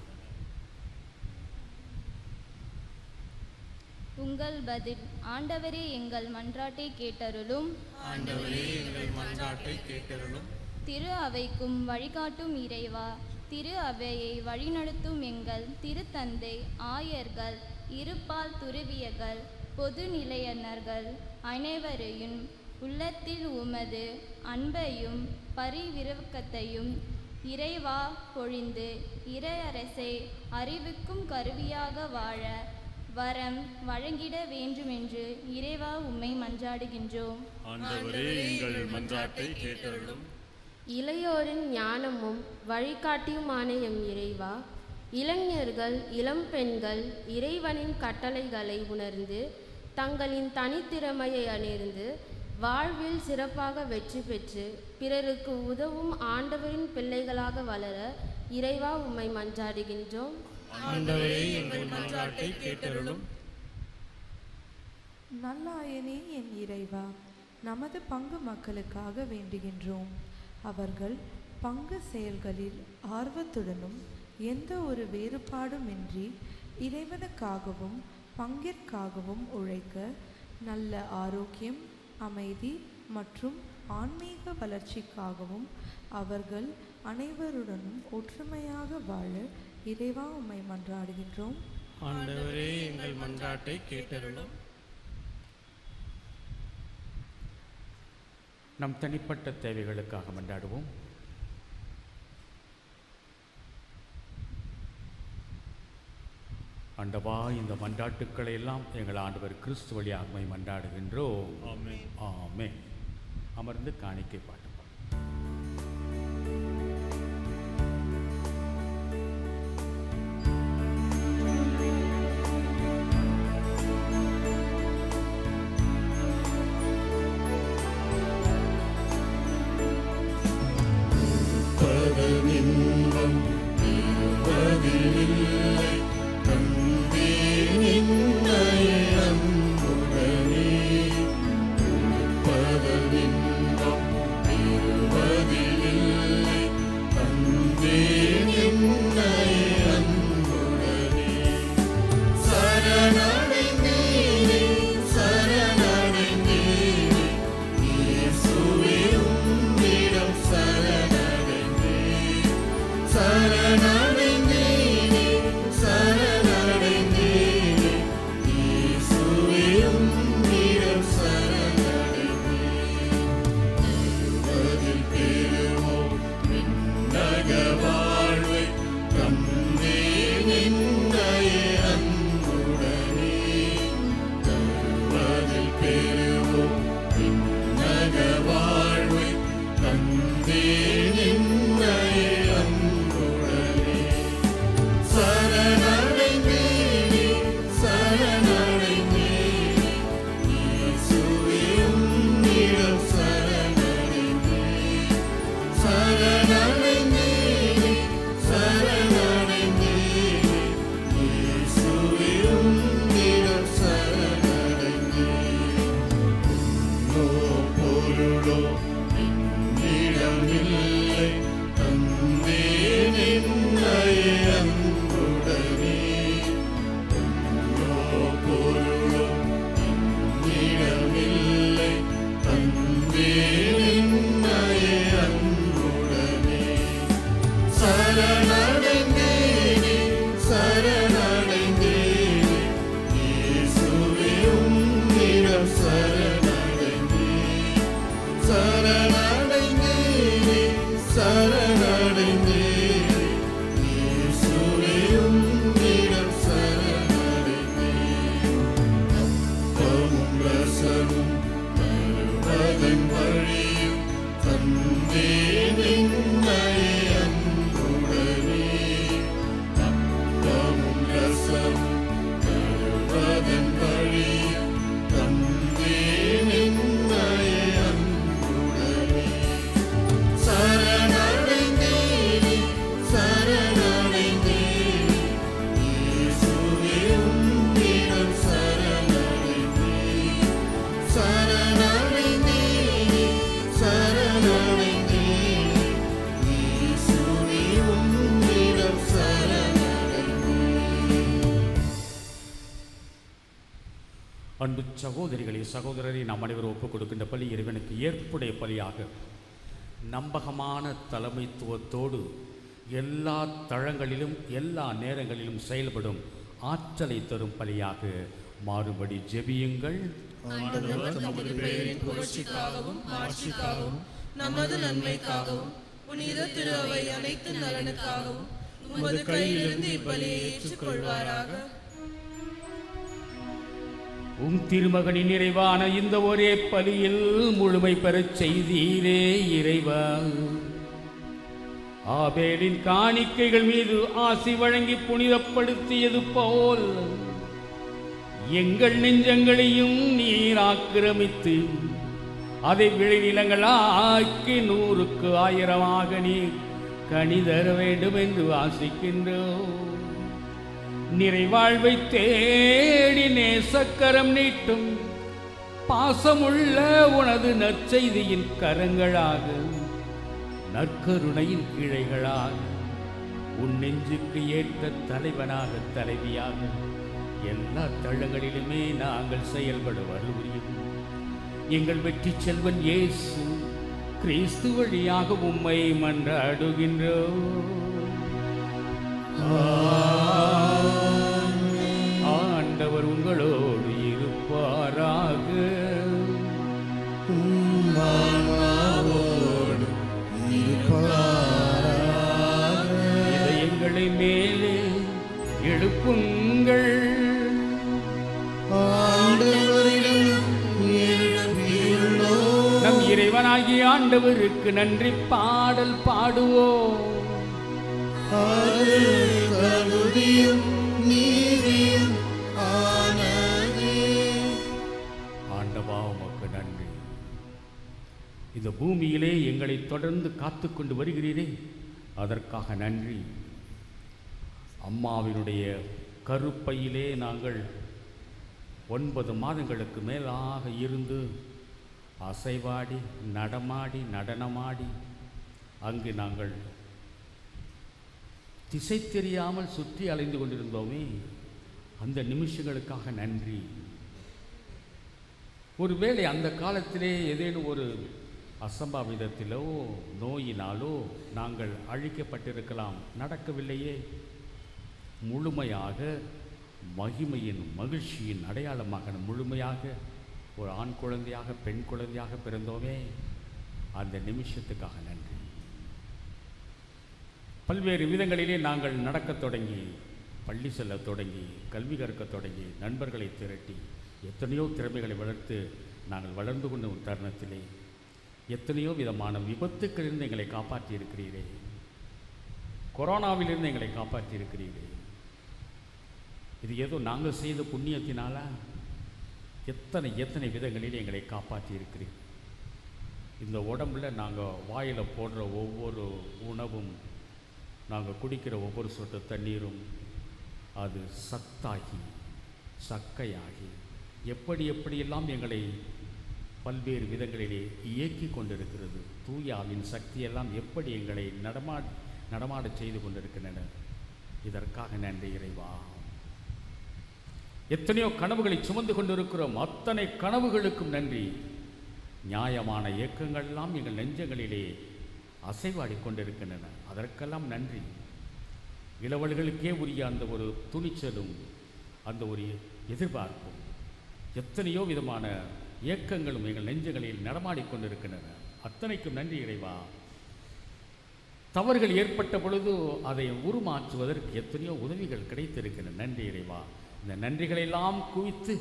Speaker 8: உங்கள் பதில். ஆண்டவரே, எங்கள் மன்றாட்டை கேட்டருளும்.
Speaker 1: ஆண்டவரே, எங்கள் மன்றாட்டை கேட்டருளும்.
Speaker 8: திரு அவைக்கும் வழிகாட்டும் இறைவா, திரு அவையை வழிநடத்தும் எங்கள் திருத்தந்தை, ஆயர்கள், இருபால் துறவியர்கள், பொது நிலையனர்கள் அனைவரையும் உள்ளத்தில் உமது அன்பையும் பரிவிரக்கத்தையும் இறைவா பொழிந்து இறையரசை அறிவிக்கும் கருவியாக வாழ வரம் வழங்கிட வேண்டுமென்று இறைவா உம்மை மன்றாடுகின்றோம்.
Speaker 1: ஆண்டவரே, எங்கள் மன்றாட்டை கேட்டருளும்.
Speaker 10: இளையோரின் ஞானமும் வழிகாட்டியுமான எம் இறைவா, இளைஞர்கள், இளம் பெண்கள் இறைவனின் கட்டளைகளை உணர்ந்து தங்களின் தனித்திறமையை அணிந்து வாழ்வில் சிறப்பாக வெற்றி பெற்று பிறருக்கு உதவும் ஆண்டவரின் பிள்ளைகளாக வளர இறைவா உம்மை மன்றாடுகின்றோம்.
Speaker 1: ஆண்டவரே, எங்கள் மன்றாட்டை கேட்டருளும்.
Speaker 11: நல்லாயனே என் இறைவா, நமது பங்கு மக்களுக்காக வேண்டுகின்றோம். அவர்கள் பங்கு செயல்களில் ஆர்வத்துடனும் எந்த ஒரு வேறுபாடுமின்றி இறைவனுக்காகவும் பங்கிற்காகவும் உழைக்க நல்ல ஆரோக்கியம், அமைதி மற்றும் ஆன்மீக வளர்ச்சிக்காகவும் அவர்கள் அனைவருடனும் ஒற்றுமையாக வாழ இறைவா உம்மை மன்றாடுகின்றோம்.
Speaker 1: ஆண்டவரே, எங்கள் மன்றாட்டை கேட்டருளும்.
Speaker 5: நம் தனிப்பட்ட தேவைகளுக்காக மன்றாடுவோம். ஆண்டவா, இந்த மன்றாட்டுக்களை எல்லாம் எங்கள் ஆண்டவர் கிறிஸ்து வழியாக உம்மை மன்றாடுகின்றோம்.
Speaker 1: ஆமென்.
Speaker 5: ஆமென். அமர்ந்து காணிக்கை பாட்டு.
Speaker 1: இன்பம் இருவதில்லை, தன் ரசமும் தருவதன் வழியும் தந்தேன் என்னை அன்புடனே. அப்பமும் ரசமும் தருவதன் வழியும் தந்தேன் என்னை அன்புடனே. சரணடைந்தேனே சரணடைந்தேன் இயேசுவே உம்மிடம் சரணடைந்தேன். சரணடைந்தேனே சரணடைந்தேன் இயேசுவே உம்மிடம் சரணடைந்தேன்.
Speaker 5: அன்பு சகோதரிகளே சகோதரரை நாம் அனைவரும் ஒப்புக் கொடுக்கின்ற பலி இறைவனுக்கு ஏற்புடைய பலியாக நம்பகமான தலைமைத்துவத்தோடு எல்லா தளங்களிலும் எல்லா நேரங்களிலும் செயல்படும் ஆற்றலை தரும் பலியாக மாறுபடி ஜெபியுங்கள்.
Speaker 2: ஆண்டவர் நமது பெயரின் புகழ்ச்சிக்காகவும் மாட்சிக்காகவும் நமது நன்மைக்காகவும் புனித திரு அவை அனைத்து நலனுக்காகவும் உமது கையிலிருந்து இப்பலியை ஏற்றுக்கொள்வாராக.
Speaker 5: உம் திருமகனின் நிறைவான இந்த ஒரே பலியில் முழுமை பெறச் செய்தீரே இறைவா. ஆபேலின் காணிக்கைகள் மீது ஆசி வழங்கி புனிதப்படுத்தியது போல் எங்கள் நெஞ்சங்களையும் நீர் ஆக்கிரமித்து அதை விளைநிலங்களாக்கி 100க்கு 1000 நீர் கனி தர வேண்டும் என்று வாசிக்கின்றோம். நிறைவாழ்வை தேடி நேசக்கரம் நீட்டும் பாசமுள்ள உனது நற்செய்தியின் கரங்களாக நற்கருணையின் கிளைகளாக உன் நெஞ்சுக்கு ஏற்ற தலைவனாக தலைவியாக எல்லா தளங்களிலுமே நாங்கள் செயல்பட வருகிறோம். எங்கள் வெற்றி செல்வன் இயேசு கிறிஸ்து வழியாக உம்மை மன்றாடுகின்றோம். ஆண்டவர் உங்களோடு இருப்பாராக. இதயங்களை மேலே எழுப்புங்கள். நம் இறைவனாகிய ஆண்டவருக்கு நன்றி பாடல் பாடுவோம். ஆண்டவா உமக்கு நன்றி. இந்த பூமியிலே எங்களை தொடர்ந்து காத்து கொண்டு வருகிறீரே, அதற்காக நன்றி. அம்மாவினுடைய கருப்பையிலே நாங்கள் 9 மாதங்களுக்கு மேலாக இருந்து அசைவாடி நடமாடி நடனமாடி அங்கு நாங்கள் திசை தெரியாமல் சுற்றி அலைந்து கொண்டிருந்தோமே, அந்த நிமிஷங்களுக்காக நன்றி. ஒருவேளை அந்த காலத்திலே ஏதேனும் ஒரு அசம்பாவிதத்திலோ நோயினாலோ நாங்கள் அழிக்கப்பட்டிருக்கலாம், நடக்கவில்லையே. முழுமையாக மகிமையின் மகிழ்ச்சியின் அடையாளமாக முழுமையாக ஒரு ஆண் குழந்தையாக பெண் குழந்தையாக பிறந்தோமே, அந்த நிமிஷத்துக்காக நன்றி. பல்வேறு விதங்களிலே நாங்கள் நடக்கத் தொடங்கி, பள்ளி செல்ல தொடங்கி, கல்வி கற்கத் தொடங்கி, நண்பர்களை திரட்டி எத்தனையோ திறமைகளை வளர்த்து நாங்கள் வளர்ந்து கொண்ட ஒரு தருணத்திலே எத்தனையோ விதமான விபத்துக்களிலிருந்து எங்களை காப்பாற்றி இருக்கிறீரே, கொரோனாவிலிருந்து எங்களை காப்பாற்றி இருக்கிறீரே. இது ஏதோ நாங்கள் செய்த புண்ணியத்தினால எத்தனை எத்தனை விதங்களில் எங்களை காப்பாற்றி இருக்கிறீர். இந்த உடம்புல நாங்கள் வாயில் போடுற ஒவ்வொரு உணவும், நாங்கள் குடிக்கிற ஒவ்வொரு சொட்டு தண்ணீரும் அது சத்தாகி சக்கையாகி எப்படியெல்லாம் எங்களை பல்வேறு விதங்களிலே இயக்கி கொண்டிருக்கிறது. தூயாவின் சக்தியெல்லாம் எப்படி எங்களை நடமாட செய்து கொண்டிருக்கின்றன. இதற்காக நன்றி இறைவா. எத்தனையோ கனவுகளை சுமந்து கொண்டிருக்கிறோம், அத்தனை கனவுகளுக்கும் நன்றி. நியாயமான இயக்கங்கள்லாம் எங்கள் நெஞ்சங்களிலே அசைவாடி கொண்டிருக்கின்றன, அதற்கெல்லாம் நன்றி. இளவல்களுக்கே உரிய அந்த ஒரு துணிச்சலும் அந்த ஒரு எதிர்பார்ப்பும், எத்தனையோ விதமான இயக்கங்களும் எங்கள் நெஞ்சங்களில் நடமாடிக்கொண்டிருக்கின்றன, அத்தனைக்கும் நன்றி இறைவா. தவறுகள் ஏற்பட்ட பொழுது அதை உருமாற்றுவதற்கு எத்தனையோ உதவிகள் கிடைத்திருக்கின்றன, நன்றி இறைவா. இந்த நன்றிகளெல்லாம் குவித்து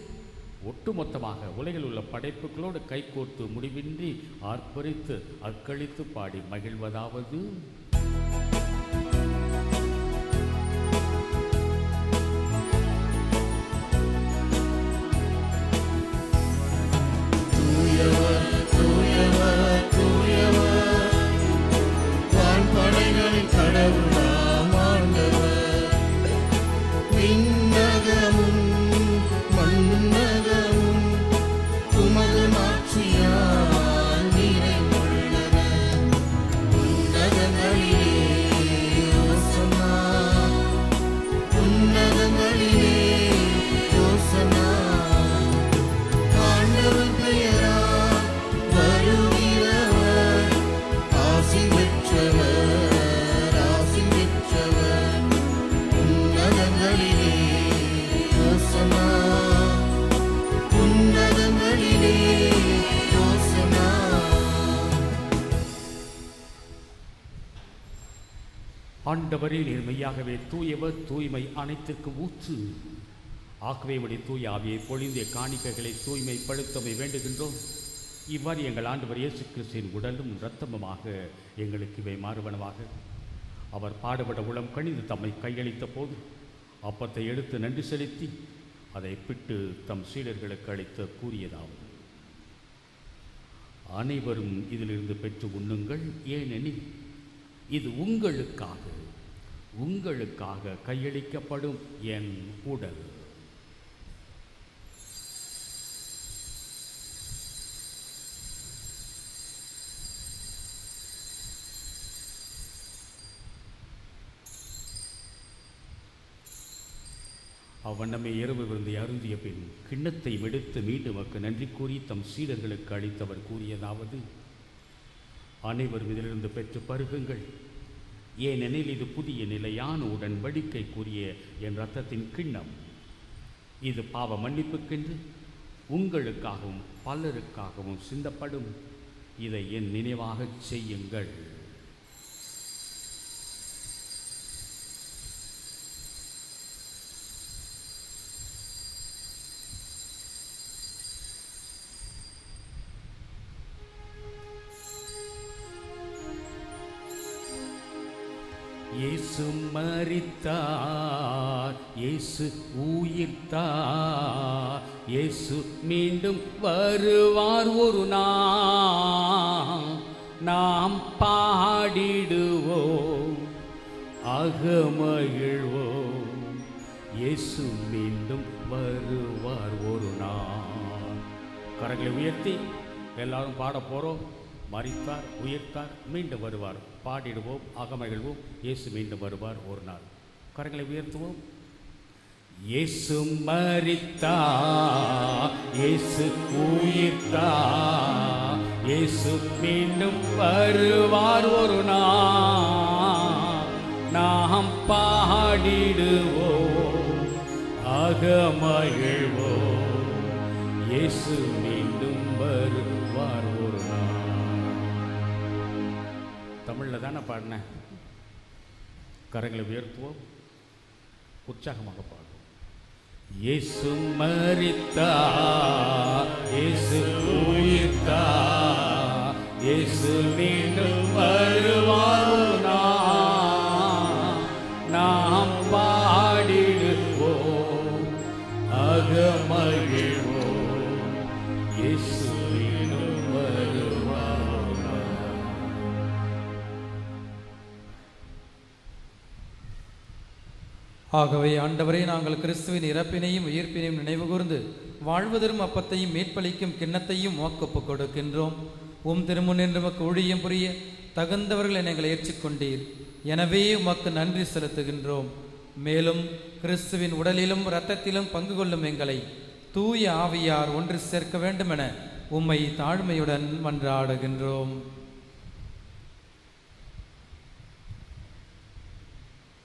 Speaker 5: ஒட்டுமொத்தமாக உலகில் உள்ள படைப்புகளோடு கைகோர்த்து முடிவின்றி ஆர்ப்பரித்து அக்களித்து பாடி மகிழ்வதாவது: ஆண்டவரே, நீர் மெய்யாகவே தூயவர், தூய்மை அனைத்திற்கும் ஊற்று. ஆகவே உடைய தூய ஆவியை பொழிந்த காணிக்கைகளை தூய்மைப்படுத்தவை வேண்டுகின்றோம். இவ்வாறு எங்கள் ஆண்டவர் இயேசு கிறிஸ்துவின் உடலும் இரத்தமுமாக எங்களுக்கு இவை மாறுவனவாக. அவர் பாடுபட உளம் கணிந்து தம்மை கையளித்த போது அப்பத்தை எடுத்து நன்றி செலுத்தி அதை பிட்டு தம் சீடர்களுக்கு அளித்த கூறியதாவது: அனைவரும் இதிலிருந்து பெற்று உண்ணுங்கள், ஏனெனில் இது உங்களுக்காக கையளிக்கப்படும் என் உடல். அவ்வண்ணமே இரவு விருந்தை அருந்திய பின் கிண்ணத்தை எடுத்து மீண்டும் நன்றி கூறி தம் சீடர்களுக்கு அளித்தவர் கூறியதாவது: அனைவரும் இதிலிருந்து பெற்று பருகுங்கள், ஏனெனில் இது புதிய நிலையான உடன்படிக்கைக்குரிய என் இரத்தத்தின் கிண்ணம். இது பாவ மன்னிப்புக்கென்று உங்களுக்காகவும் பலருக்காகவும் சிந்தப்படும். இதை என் நினைவாகச் செய்யுங்கள். இயேசு மரித்தார், இயேசு உயிர்த்தார், இயேசு மீண்டும் வருவார் ஒரு நாள். நாம் பாடிடுவோம், அகமகிழ்வோம். இயேசு மீண்டும் வருவார் ஒரு நாள். கரங்களை உயர்த்தி எல்லாரும் பாட போகிறோம். மரித்தார், உயிர்த்தார், மீண்டும் வருவார். பாடிடுவோம், அகமகிழ்வோம். இயேசு மீண்டும் வருவார் ஒரு நாள். கரங்களை உயர்த்துவோம். இயேசு மரித்தார், இயேசு உயிர்த்தார், இயேசு மீண்டும் வருவார் ஒரு நாள். நாம் பாடிடுவோம், அகமகிழ்வோம். இயேசு மீண்டும் வருவார் ஒரு நாள். தமிழில் தானே பாடினேன். கரங்களை உயர்த்துவோம், உற்சாகமாக பாடுவோம். இயேசு மரித்தார், இயேசு உயிர்த்தார், இயேசு மீண்டும் வருவார் ஒரு நாள். நாம் பாடிடுவோம், அகமகிழ்வோம். இயேசு மீண்டும் வருவார் ஒரு நாள்.
Speaker 12: ஆகவே ஆண்டவரே, நாங்கள் கிறிஸ்துவின் இறப்பினையும் உயிர்ப்பினையும் நினைவு கூர்ந்து வாழ்வதரும் அப்பத்தையும் மீட்பளிக்கும் கிண்ணத்தையும் உமக்கு ஒப்புக் கொடுக்கின்றோம். உம் திருமுன்னின்று உமக்கு ஊழியம் புரிய தகுந்தவர்கள் எங்களை ஏற்றுக்கொண்டீர். எனவே உமக்கு நன்றி செலுத்துகின்றோம். மேலும் கிறிஸ்துவின் உடலிலும் இரத்தத்திலும் பங்கு கொள்ளும் எங்களை தூய ஆவியார் ஒன்று சேர்க்க வேண்டுமென உம்மை தாழ்மையுடன் மன்றாடுகின்றோம்.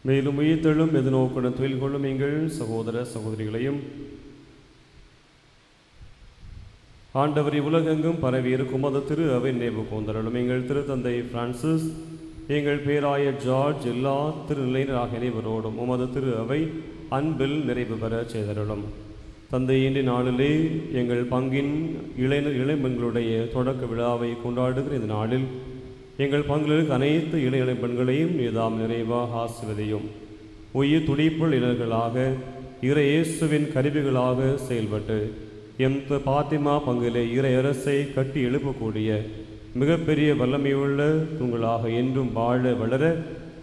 Speaker 4: மேலும் உயிர்த்தெழும் எதிர்நோக்குடன் தொழில் கொள்ளும் எங்கள் சகோதர சகோதரிகளையும் ஆண்டவரை உலகெங்கும் பரவி இருக்கும் அது திரு அவை நினைவு கூந்தலும் எங்கள் திருத்தந்தை பிரான்சிஸ், எங்கள் பேராயர் ஜார்ஜ், எல்லா திருநிலையினர் ஆகிய அனைவரோடும் உமது திரு அவை அன்பில் நிறைவு பெற செய்தருளும். தந்தையின்றி நாளிலே எங்கள் பங்கின் இளைஞர்களுடைய தொடக்க விழாவை கொண்டாடுகிற இந்த நாளில் எங்கள் பங்கில் அனைத்து இளைஞர்களையும் நீதாம் நிறைவாக ஆசிர்வதியும். உயிர் துடிப்புள் இளைஞர்களாக இறை இயேசுவின் கருவிகளாக செயல்பட்டு எம் பாத்திமா பங்கிலே இறை அரசை கட்டி எழுப்பக்கூடிய மிகப்பெரிய வல்லமையுள்ள உங்களாக என்றும் வாழ வளர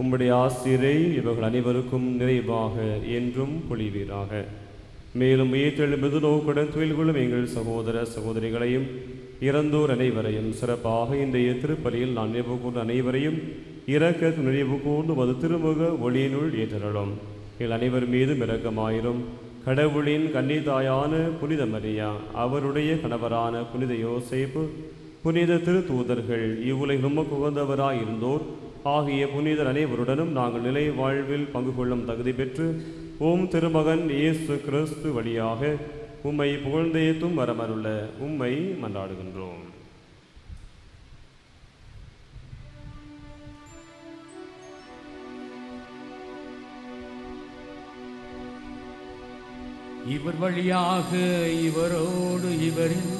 Speaker 4: உம்முடைய ஆசிரை இவர்கள் அனைவருக்கும் நிறைவாக என்றும் பொழிவீராக. மேலும் உயிர்த்தெழும்பது நோக்குடன் துயில் கொள்ளும் எங்கள் சகோதர சகோதரிகளையும் இறந்தோர் அனைவரையும் சிறப்பாக இன்றைய திருப்பலியில் நான் நினைவு கூர்ந்த அனைவரையும் இறக்க நினைவு கூர்ந்து மது திருமுக ஒளியினுள் ஏற்றலும். எங்கள் அனைவர் மீதும் இரக்கமாயிரும். கடவுளின் கன்னிதாயான புனித மரியா, அவருடைய கணவரான புனித யோசேப்பு, புனித திருத்தூதர்கள், இவ்வுலகில் உமக்கு உகந்தவராயிருந்தோர் ஆகிய புனிதர் அனைவருடனும் நாங்கள் நிலை வாழ்வில் பங்கு கொள்ளும் தகுதி பெற்று ஓம் திருமகன் இயேசு கிறிஸ்து வழியாக உம்மை புகழ்ந்தேத்தும் வரமருள உம்மை மன்றாடுகின்றோம்.
Speaker 5: இவர் வழியாக இவரோடு இவரில்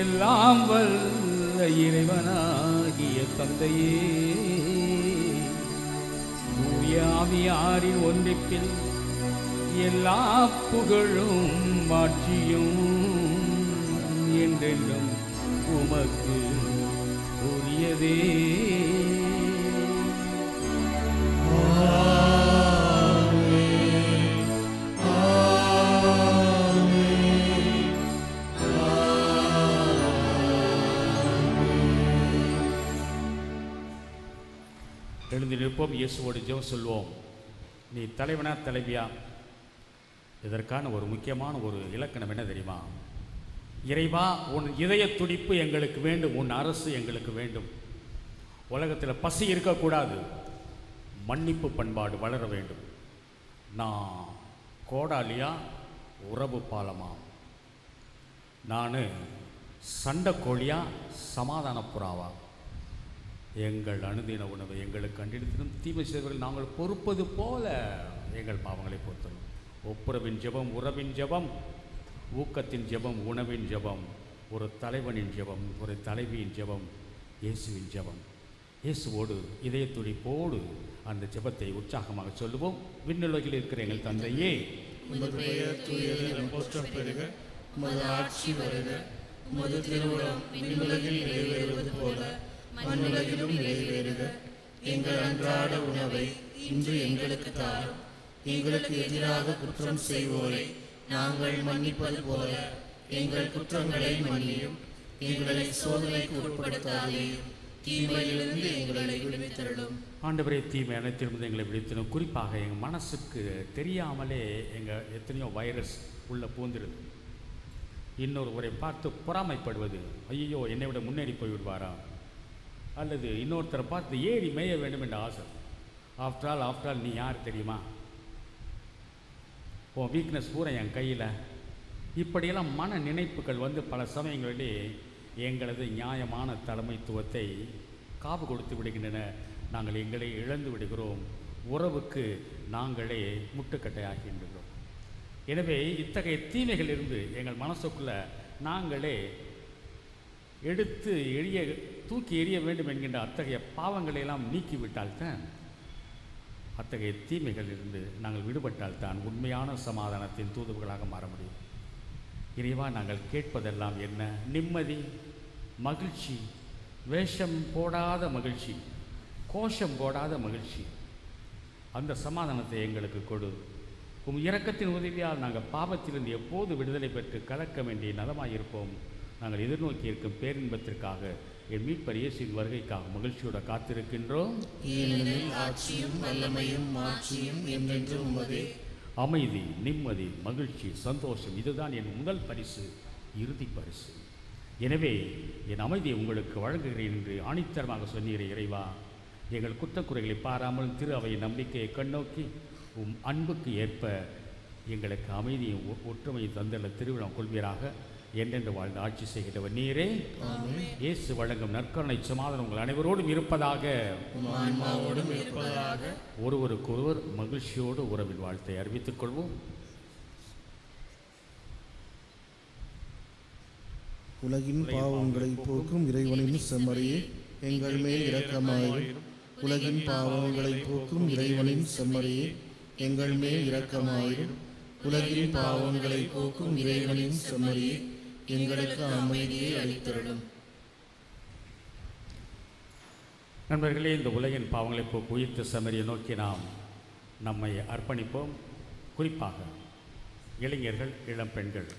Speaker 5: எல்லாம் வல்ல இறைவனாகிய தந்தையே, தூய ஆவியாரின் ஒன்றிப்பில் எல்லா புகழும் மாட்சியும் என்றென்றும் உமக்கு உரியதே. எழுந்து நிற்போம், இயேசுவோடு ஜெபம் சொல்வோம். நீ தலைவனா தலைவியா? இதற்கான ஒரு முக்கியமான ஒரு இலக்கணம் என்ன தெரியுமா? இறைவா, உன் இதய துடிப்பு எங்களுக்கு வேண்டும், உன் அரசு எங்களுக்கு வேண்டும். உலகத்தில் பசி இருக்கக்கூடாது, மன்னிப்பு பண்பாடு வளர வேண்டும். நான் கோடாலியா உறவு பாலமா? நான் சண்டைக்கோழியா சமாதான புறாவா? எங்கள் அனுதின உணவை எங்களுக்கு கண்டிருந்தும் தீமை செய்வர்கள் நாங்கள் பொறுப்பது போல எங்கள் பாவங்களை பொறுத்தரும். ஒப்புரவின் ஜெபம், உறவின் ஜெபம், ஊக்கத்தின் ஜெபம், உணவின் ஜெபம், ஒரு தலைவனின் ஜெபம், ஒரு தலைவியின் ஜெபம், இயேசுவின் ஜெபம். இயேசுவோடு இதய துடிப்போடு அந்த ஜெபத்தை உற்சாகமாக சொல்லுவோம். விண்ணுலகில் இருக்கிற எங்கள் தந்தையே,
Speaker 1: உமது பெயர் தூயது என போற்றப் பெறுக. உமது ஆட்சி வருக. உமது திருவுளம் விண்ணுலகில் நிறைவேறுவது போல மண்ணுலகிலும் நிறைவேறுக. எங்கள் அன்றாட உணவை இன்று எங்களுக்கு தாரும். எங்களுக்கு எதிராக குற்றம் செய்வோரை நாங்கள் மன்னிப்பது போல எங்கள் குற்றங்களை மன்னியும். எங்களை சோதனைக்கு உட்படுத்தாதேயும், தீமையிலிருந்து எங்களை விடுவித்தருளும்.
Speaker 5: ஆண்டவரே, தீமை அனைத்திலிருந்து எங்களை விடுவித்தரும். குறிப்பாக எங்கள் மனசுக்கு தெரியாமலே எங்கள் எத்தனையோ வைரஸ் உள்ள பூந்துடுது. இன்னொருவரை பார்த்து பொறாமைப்படுவது, ஐயோ என்னை விட முன்னேறி போய்விடுவாரா, அல்லது இன்னொருத்தரை பார்த்து ஏறி மேய வேண்டும் என்ற ஆசை. ஆஃப்டர் ஆல் நீ யார் தெரியுமா? உன் வீக்னஸ் பூரா என் கையில். இப்படியெல்லாம் மன நினைப்புகள் பல சமயங்களிலே எங்களது நியாயமான தலைமைத்துவத்தை காவு கொடுத்து விடுகின்றன. நாங்கள் எங்களை இழந்து விடுகிறோம். உறவுக்கு நாங்களே முட்டுக்கட்டையாகின்றோம். எனவே இத்தகைய தீமைகளிலிருந்து எங்கள் மனசுக்குள்ளே நாங்களே எடுத்து தூக்கி எறிய வேண்டும் என்கின்ற அத்தகைய பாவங்களையெல்லாம் நீக்கிவிட்டால்தான், அத்தகைய தீமைகளிலிருந்து நாங்கள் விடுபட்டால்தான் உண்மையான சமாதானத்தின் தூதுவர்களாக மாற முடியும். இறைவா, நாங்கள் கேட்பதெல்லாம் என்ன? நிம்மதி, மகிழ்ச்சி, வேஷம் போடாத மகிழ்ச்சி, கோஷம் போடாத மகிழ்ச்சி. அந்த சமாதானத்தை எங்களுக்கு கொடு. உம் இரக்கத்தின் உதவியால் நாங்கள் பாவத்திலிருந்து எப்போது விடுதலை பெற்று கலக்க வேண்டிய நலமாயிருப்போம். நாங்கள் எதிர்நோக்கி இருக்கும் பேரின்பத்திற்காக, என் மீட்பர் இயேசுவின் வருகைக்காக மகிழ்ச்சியோடு காத்திருக்கின்றோம்.
Speaker 1: ஏனெனில் ஆட்சியும் வல்லமையும் மாட்சியும் என்றென்றும் உமதே.
Speaker 5: அமைதி, நிம்மதி, மகிழ்ச்சி, சந்தோஷம், இதுதான் என் முதல் பரிசு, இறுதி பரிசு. எனவே என் அமைதியை உங்களுக்கு வழங்குகிறேன் என்று ஆணித்தரமாக சொன்னீரே இறைவா. எங்கள் குற்றக்குறைகளை பாராமல் திரு அவையின் நம்பிக்கையை கண்ணோக்கி உம் அன்புக்கு ஏற்ப எங்களுக்கு அமைதியும் ஒற்றுமையை தந்துள்ள திருவிழா கொள்வீராக. என்றென்று வாழ்ந்து ஆட்சி செய்கிறவர் நீரே. இயேசு வழங்கும் நற்கருணை சமாதானம் உங்கள் அனைவரோடும் இருப்பதாக. ஒருவருக்கொருவர் மகிழ்ச்சியோடு உறவின் வாழ்த்தை அறிவித்துக் கொள்வோம்.
Speaker 13: உலகின் பாவங்களை போக்கும் இறைவனின் செம்மறியே எங்கள் மேல் இரக்கமாயிரும். உலகின் பாவங்களை போக்கும் இறைவனின் செம்மறியே எங்கள் மேல் இரக்கமாயிரும். உலகின் பாவங்களை போக்கும் இறைவனின் செம்மறியே எங்களுக்கு அமைதியை அளித்தருளும்.
Speaker 5: நண்பர்களே, இந்த உலகின் பாவங்களை போக்கு உயிர்த்த செம்மறியை நோக்கி நாம் நம்மை அர்ப்பணிப்போம். குறிப்பாக இளைஞர்கள், இளம் பெண்கள்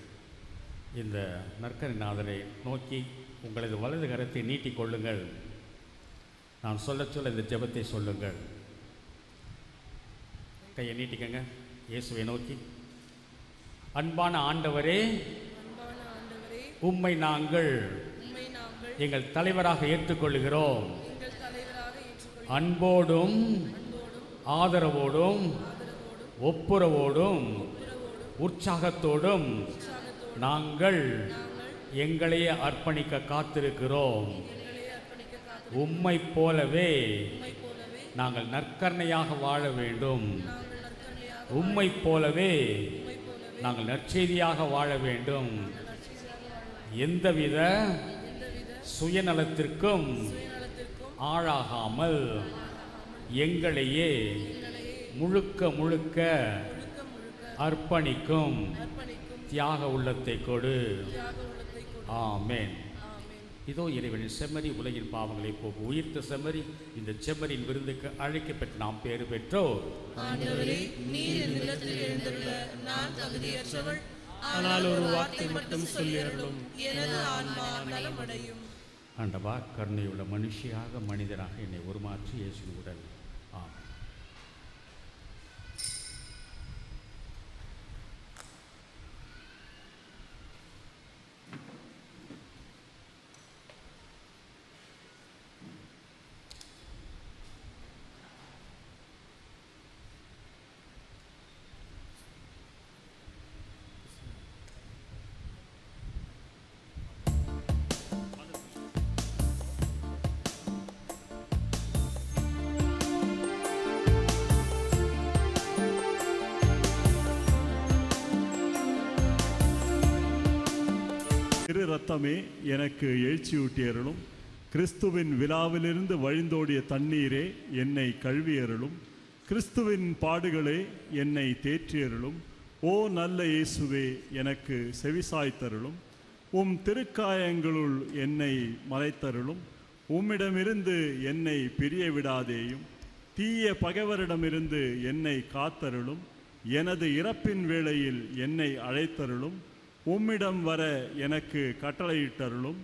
Speaker 5: இந்த நற்கரிநாதரை நோக்கி உங்களது வலது கரத்தை நீட்டிக் கொள்ளுங்கள். நான் சொல்ல சொல்ல இந்த ஜெபத்தை சொல்லுங்கள். கையை நீட்டிக்கங்க. இயேசுவை நோக்கி, அன்பான ஆண்டவரே, உம்மை நாங்கள் எங்கள் தலைவராக ஏற்றுக்கொள்கிறோம். அன்போடும் ஆதரவோடும் ஒப்புரவோடும் உற்சாகத்தோடும் நாங்கள் எங்களையே அர்ப்பணிக்க காத்திருக்கிறோம். உம்மை போலவே நாங்கள் நற்கருணையாக வாழ வேண்டும். உம்மை போலவே நாங்கள் நற்செய்தியாக வாழ வேண்டும். எந்தவித சுயநலத்திற்கும் ஆளாகாமல் எங்களையே முழுக்க முழுக்க அர்ப்பணிக்கும் தியாக உள்ளத்தை கொடு. ஆமென். இதோ இறைவனின் செம்மறி, உலகின் பாவங்களை போக்கு உயிர்த்த செம்மறி. இந்த செம்மறியின் விருந்துக்கு அழைக்கப்பட்டு நாம் பேறு பெற்றோர்.
Speaker 1: ஆனால் ஒரு வார்த்தை மட்டும் சொல்லி அருளும், எனது ஆன்மா நலமடையும்.
Speaker 5: ஆண்டவா, கருணையுள்ள மனுஷியாக மனிதராக என்னை உருமாற்றி இயேசு உடல். ஆமென்.
Speaker 1: திரு ரத்தமே எனக்கு எழுச்சியூட்டியருளும். கிறிஸ்துவின் விழாவிலிருந்து வழிந்தோடிய தண்ணீரே என்னை கழுவியருளும். கிறிஸ்துவின் பாடுகளே என்னை தேற்றியருளும். ஓ நல்ல இயேசுவே, எனக்கு செவிசாய்த்தருளும். உம் திருக்காயங்களுள் என்னை மறைத்தருளும். உம்மிடமிருந்து என்னை பிரிய விடாதேயும். தீய பகைவரிடமிருந்து என்னை காத்தருளும். எனது இறப்பின் வேளையில் என்னை அழைத்தருளும். உம்மிடம் வர எனக்கு கட்டளையிட்டருளும்.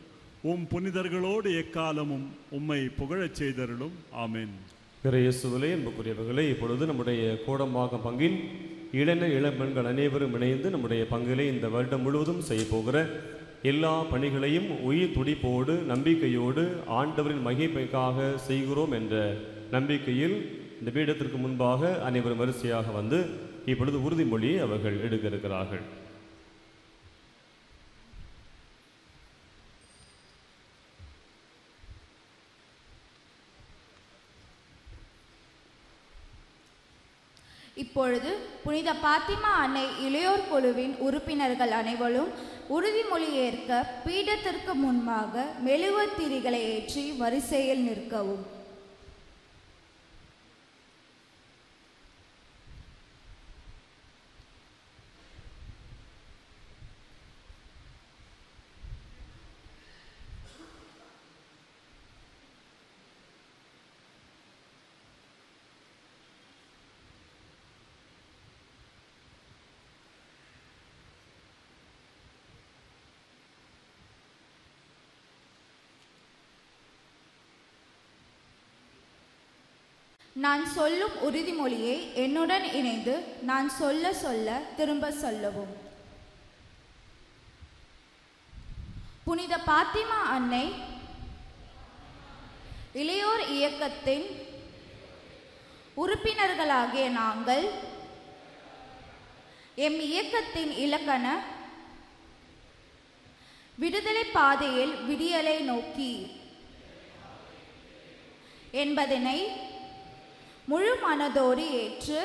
Speaker 1: உம் புனிதர்களோடு எக்காலமும் உம்மை புகழச் செய்தருளும். ஆமென்.
Speaker 4: இயேசுவிலே அன்புக்குரியவர்களே, இப்பொழுது நம்முடைய கோடம்பாக்கம் பங்கின் இளைஞர் இளம்பெண்கள் அனைவரும் இணைந்து நம்முடைய பங்கிலே இந்த வருடம் முழுவதும் செய்ய போகிற எல்லா பணிகளையும் உயிர் துடிப்போடு நம்பிக்கையோடு ஆண்டவரின் மகிமைக்காக செய்கிறோம் என்ற நம்பிக்கையில் இந்த பீடத்திற்கு முன்பாக அனைவரும் வரிசையாக வந்து இப்பொழுது உறுதிமொழியை அவர்கள் எடுக்க இருக்கிறார்கள்.
Speaker 14: இப்பொழுது புனித பாத்திமா அன்னை இளையோர் குழுவின் உறுப்பினர்கள் அனைவரும் உறுதிமொழி ஏற்க பீடத்திற்கு முன்பாக மெழுகுவர்த்திகளை ஏற்றி வரிசையில் நிற்கவும். நான் சொல்லும் உறுதிமொழியை என்னுடன் இணைந்து நான் சொல்ல சொல்ல திரும்ப சொல்லவும். புனித பாத்திமா அன்னை இளையோர் இயக்கத்தின் உறுப்பினர்களாகிய நாங்கள் எம் இயக்கத்தின் இலக்கண விடுதலை பாதையில் விடியலை நோக்கி என்பதனை முழு மனதோடு ஏற்று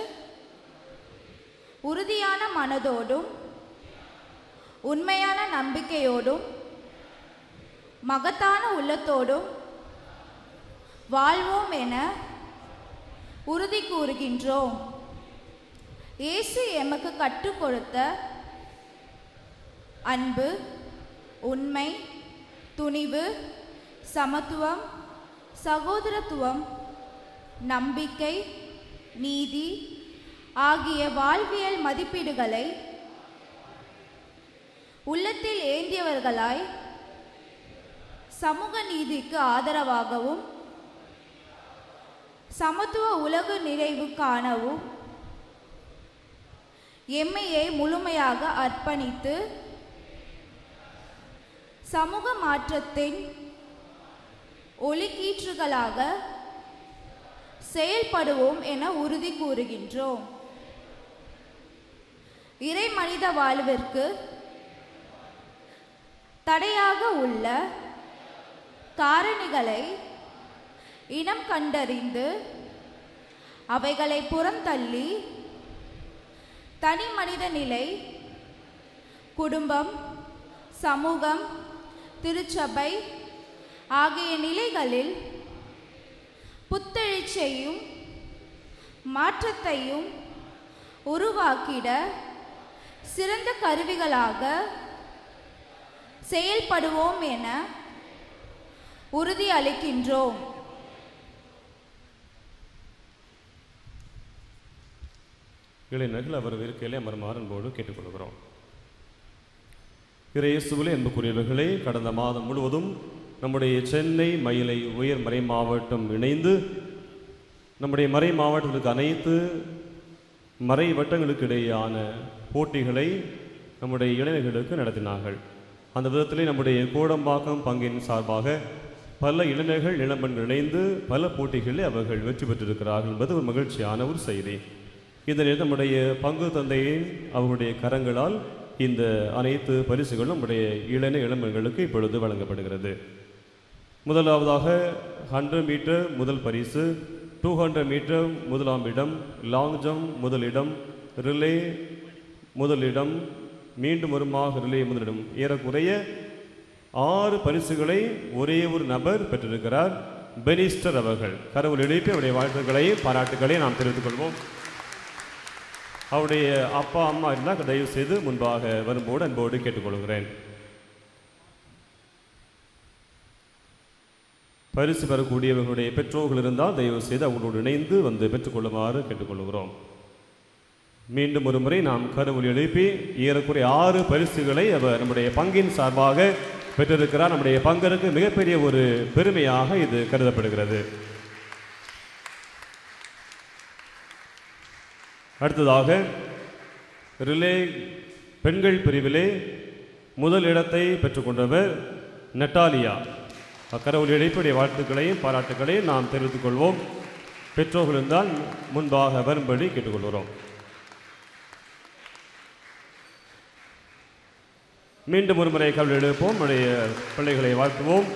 Speaker 14: உறுதியான மனதோடும் உண்மையான நம்பிக்கையோடும் மகத்தான உள்ளத்தோடும் வாழ்வோம் என உறுதி கூறுகின்றோம். இயேசு எமக்கு கற்றுக் கொடுத்த அன்பு, உண்மை, துணிவு, சமத்துவம், சகோதரத்துவம், நம்பிக்கை, நீதி ஆகிய வாழ்வியல் மதிப்பீடுகளை உள்ளத்தில் ஏந்தியவர்களாய் சமூக நீதிக்கு ஆதரவாகவும் சமத்துவ உலகு நிறைவு காணவும் எம்மையை முழுமையாக அர்ப்பணித்து சமூக மாற்றத்தின் ஒளிக்கீற்றுகளாக செயல்படுவோம் என உறுதி கூறுகின்றோம். இறை மனித வாழ்விற்கு தடையாக உள்ள காரணிகளை இனம் கண்டறிந்து அவைகளை புறந்தள்ளி தனி மனித நிலை, குடும்பம், சமூகம், திருச்சபை ஆகிய நிலைகளில் புத்தெழுச்சியையும் மாற்றத்தையும் உருவாக்கிட சிறந்த கருவிகளாக செயல்படுவோம் என உறுதி அளிக்கின்றோம்.
Speaker 4: இளைஞர்கள் அவர் இருக்கையிலே அமருமாறு அன்போடு கேட்டுக்கொள்கிறோம். இயேசுவிலே அன்புக்குரியவர்களே, கடந்த மாதம் முழுவதும் நம்முடைய சென்னை மயிலை உயர் மறை மாவட்டம் இணைந்து நம்முடைய மறை மாவட்டங்களுக்கு அனைத்து மறை வட்டங்களுக்கு இடையேயான போட்டிகளை நம்முடைய இளைஞர்களுக்கு நடத்தினார்கள். அந்த விதத்திலே நம்முடைய கோடம்பாக்கம் பங்கின் சார்பாக பல இளைஞர்கள் இளம்பெண்கள் இணைந்து பல போட்டிகளில் அவர்கள் வெற்றி பெற்றிருக்கிறார்கள் என்பது ஒரு மகிழ்ச்சியான ஒரு செய்தி. இந்த நேரம் நம்முடைய பங்கு தந்தையின் அவருடைய கரங்களால் இந்த அனைத்து பரிசுகளும் நம்முடைய இளம்பெண்களுக்கு இப்பொழுது வழங்கப்படுகிறது. முதலாவதாக 100 மீட்டர் முதல் பரிசு, 200 மீட்டர் முதலாம் இடம், லாங் ஜம்ப் முதலிடம், ரிலே முதலிடம், மீண்டும் வருமாக ரிலே முதலிடம், ஏறக்குறைய 6 பரிசுகளை ஒரே ஒரு நபர் பெற்றிருக்கிறார். பெனிஸ்டர் அவர்கள் கரவுள் எழுப்பி அவருடைய வாழ்த்துக்களையும் பாராட்டுக்களையும் நாம் தெரிவித்துக் கொள்வோம். அவருடைய அப்பா அம்மா இருந்தால் தயவு செய்து முன்பாக வரும்போது அன்போடு கேட்டுக்கொள்கிறேன். பரிசு பெறக்கூடியவர்களுடைய பெற்றோர்கள் இருந்தால் தயவு செய்து அவர்களோடு இணைந்து வந்து பெற்றுக்கொள்ளுமாறு கேட்டுக்கொள்கிறோம். மீண்டும் ஒரு முறை நாம் கரவொலி எழுப்பி ஏறக்குறைய 6 பரிசுகளை அவர் நம்முடைய பங்கின் சார்பாக பெற்றிருக்கிறார். நம்முடைய பங்கருக்கு மிகப்பெரிய ஒரு பெருமையாக இது கருதப்படுகிறது. அடுத்ததாக ரிலே பெண்கள் பிரிவிலே முதல் இடத்தை பெற்றுக்கொண்டவர் நட்டாலியா. அக்கரவுள் இடைப்படைய வாழ்த்துக்களையும் பாராட்டுக்களையும் நாம் தெரிவித்துக் கொள்வோம். பெற்றோர்கள் இருந்தால் முன்பாக வரும்படி கேட்டுக்கொள்கிறோம். மீண்டும் ஒரு முறை கவலை எழுப்போம். நம்முடைய பிள்ளைகளை வாழ்த்துவோம்.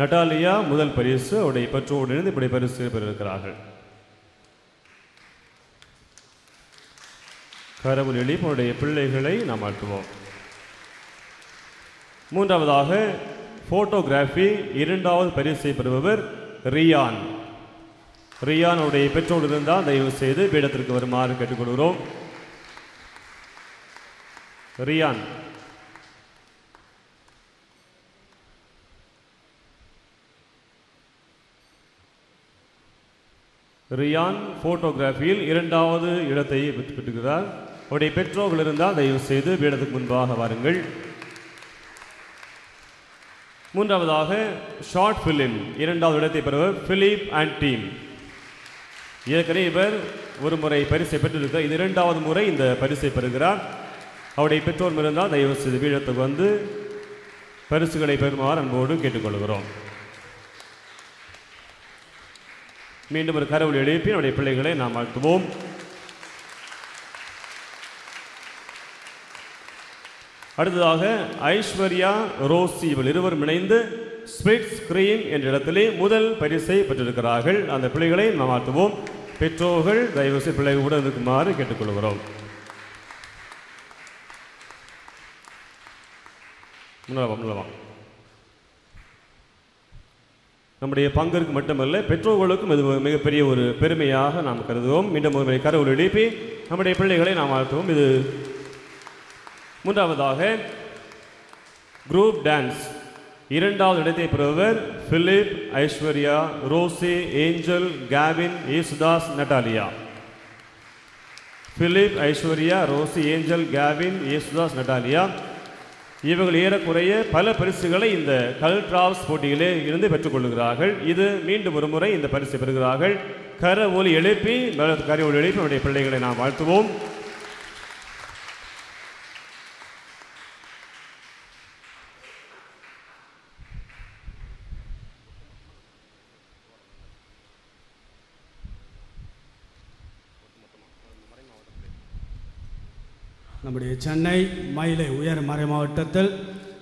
Speaker 4: நட்டாலியா முதல் பரிசு, அவருடைய பெற்றோடு இணைந்து இப்படி பரிசு பெற்றிருக்கிறார்கள். கரவுள் எழுப்பி அவருடைய பிள்ளைகளை நாம் வாழ்த்துவோம். மூன்றாவதாக போட்டோகிராஃபி 2வது பரிசை பெறுபவர் ரியான். ரியானுடைய பெற்றோடு இருந்தால் தயவு செய்து பீடத்திற்கு வருமாறு கேட்டுக்கொள்கிறோம். ரியான் ரியான் போட்டோகிராஃபியில் 2வது இடத்தை பெற்றுக்கிறார். அவருடைய பெற்றோர்கள் இருந்தால் தயவு செய்து பீடத்துக்கு முன்பாக வாருங்கள். மூன்றாவதாக ஷார்ட் ஃபிலிம் 2வது இடத்தை பெறுவர் பிலிப் அண்ட் டீம். ஏற்கனவே இவர் ஒரு முறை பரிசை பெற்றிருக்கிறார். இது 2வது முறை இந்த பரிசை பெறுகிறார். அவருடைய பெற்றோர் இருந்தால் தயவு செய்து பீடத்துக்கு வந்து பரிசுகளை பெறுமாறு அன்போடு கேட்டுக்கொள்கிறோம். மீண்டும் ஒரு கரவுள் எழுப்பி நம்முடைய பிள்ளைகளை நாம் வாழ்த்துவோம். அடுத்ததாக ஐஸ்வர்யா, ரோசி இவள் இருவரும் இணைந்து ஸ்பிளிட் ஸ்கிரீன் என்ற இடத்திலே முதல் பரிசை பெற்றிருக்கிறார்கள். அந்த பிள்ளைகளை நாம் வாழ்த்துவோம். பெற்றோர்கள் தயவு செய்து பிள்ளைகளுடன் இருக்குமாறு கேட்டுக்கொள்கிறோம். முன்னவா. நம்முடைய பங்கிற்கு மட்டுமல்ல, பெற்றோர்களுக்கும் இது மிகப்பெரிய ஒரு பெருமையாக நாம் கருதுவோம். மீண்டும் ஒரு கரவொலி எழுப்பி நம்முடைய பிள்ளைகளை நாம் வாழ்த்துவோம். இது மூன்றாவதாக குரூப் டான்ஸ். இரண்டாவது இடத்தை பெறுவர் Philip, Aishwarya, Rosie, Angel, Kevin, Yesudas, Natalia. Philip, Aishwarya, Rosie, Angel, Kevin, Yesudas, Natalia இவர்கள் ஏறக்குறைய பல பரிசுகளை இந்த கல்ட்ராவ்ஸ் போட்டியிலே இருந்து பெற்றுக்கொள்கிறார்கள். இது மீண்டும் ஒரு முறை இந்த பரிசு பெறுகிறார்கள். கரவொலி எழுப்பி நம்முடைய பிள்ளைகளை நாம் வாழ்த்துவோம்.
Speaker 15: நம்முடைய சென்னை மயிலை உயர் மறை மாவட்டத்தில்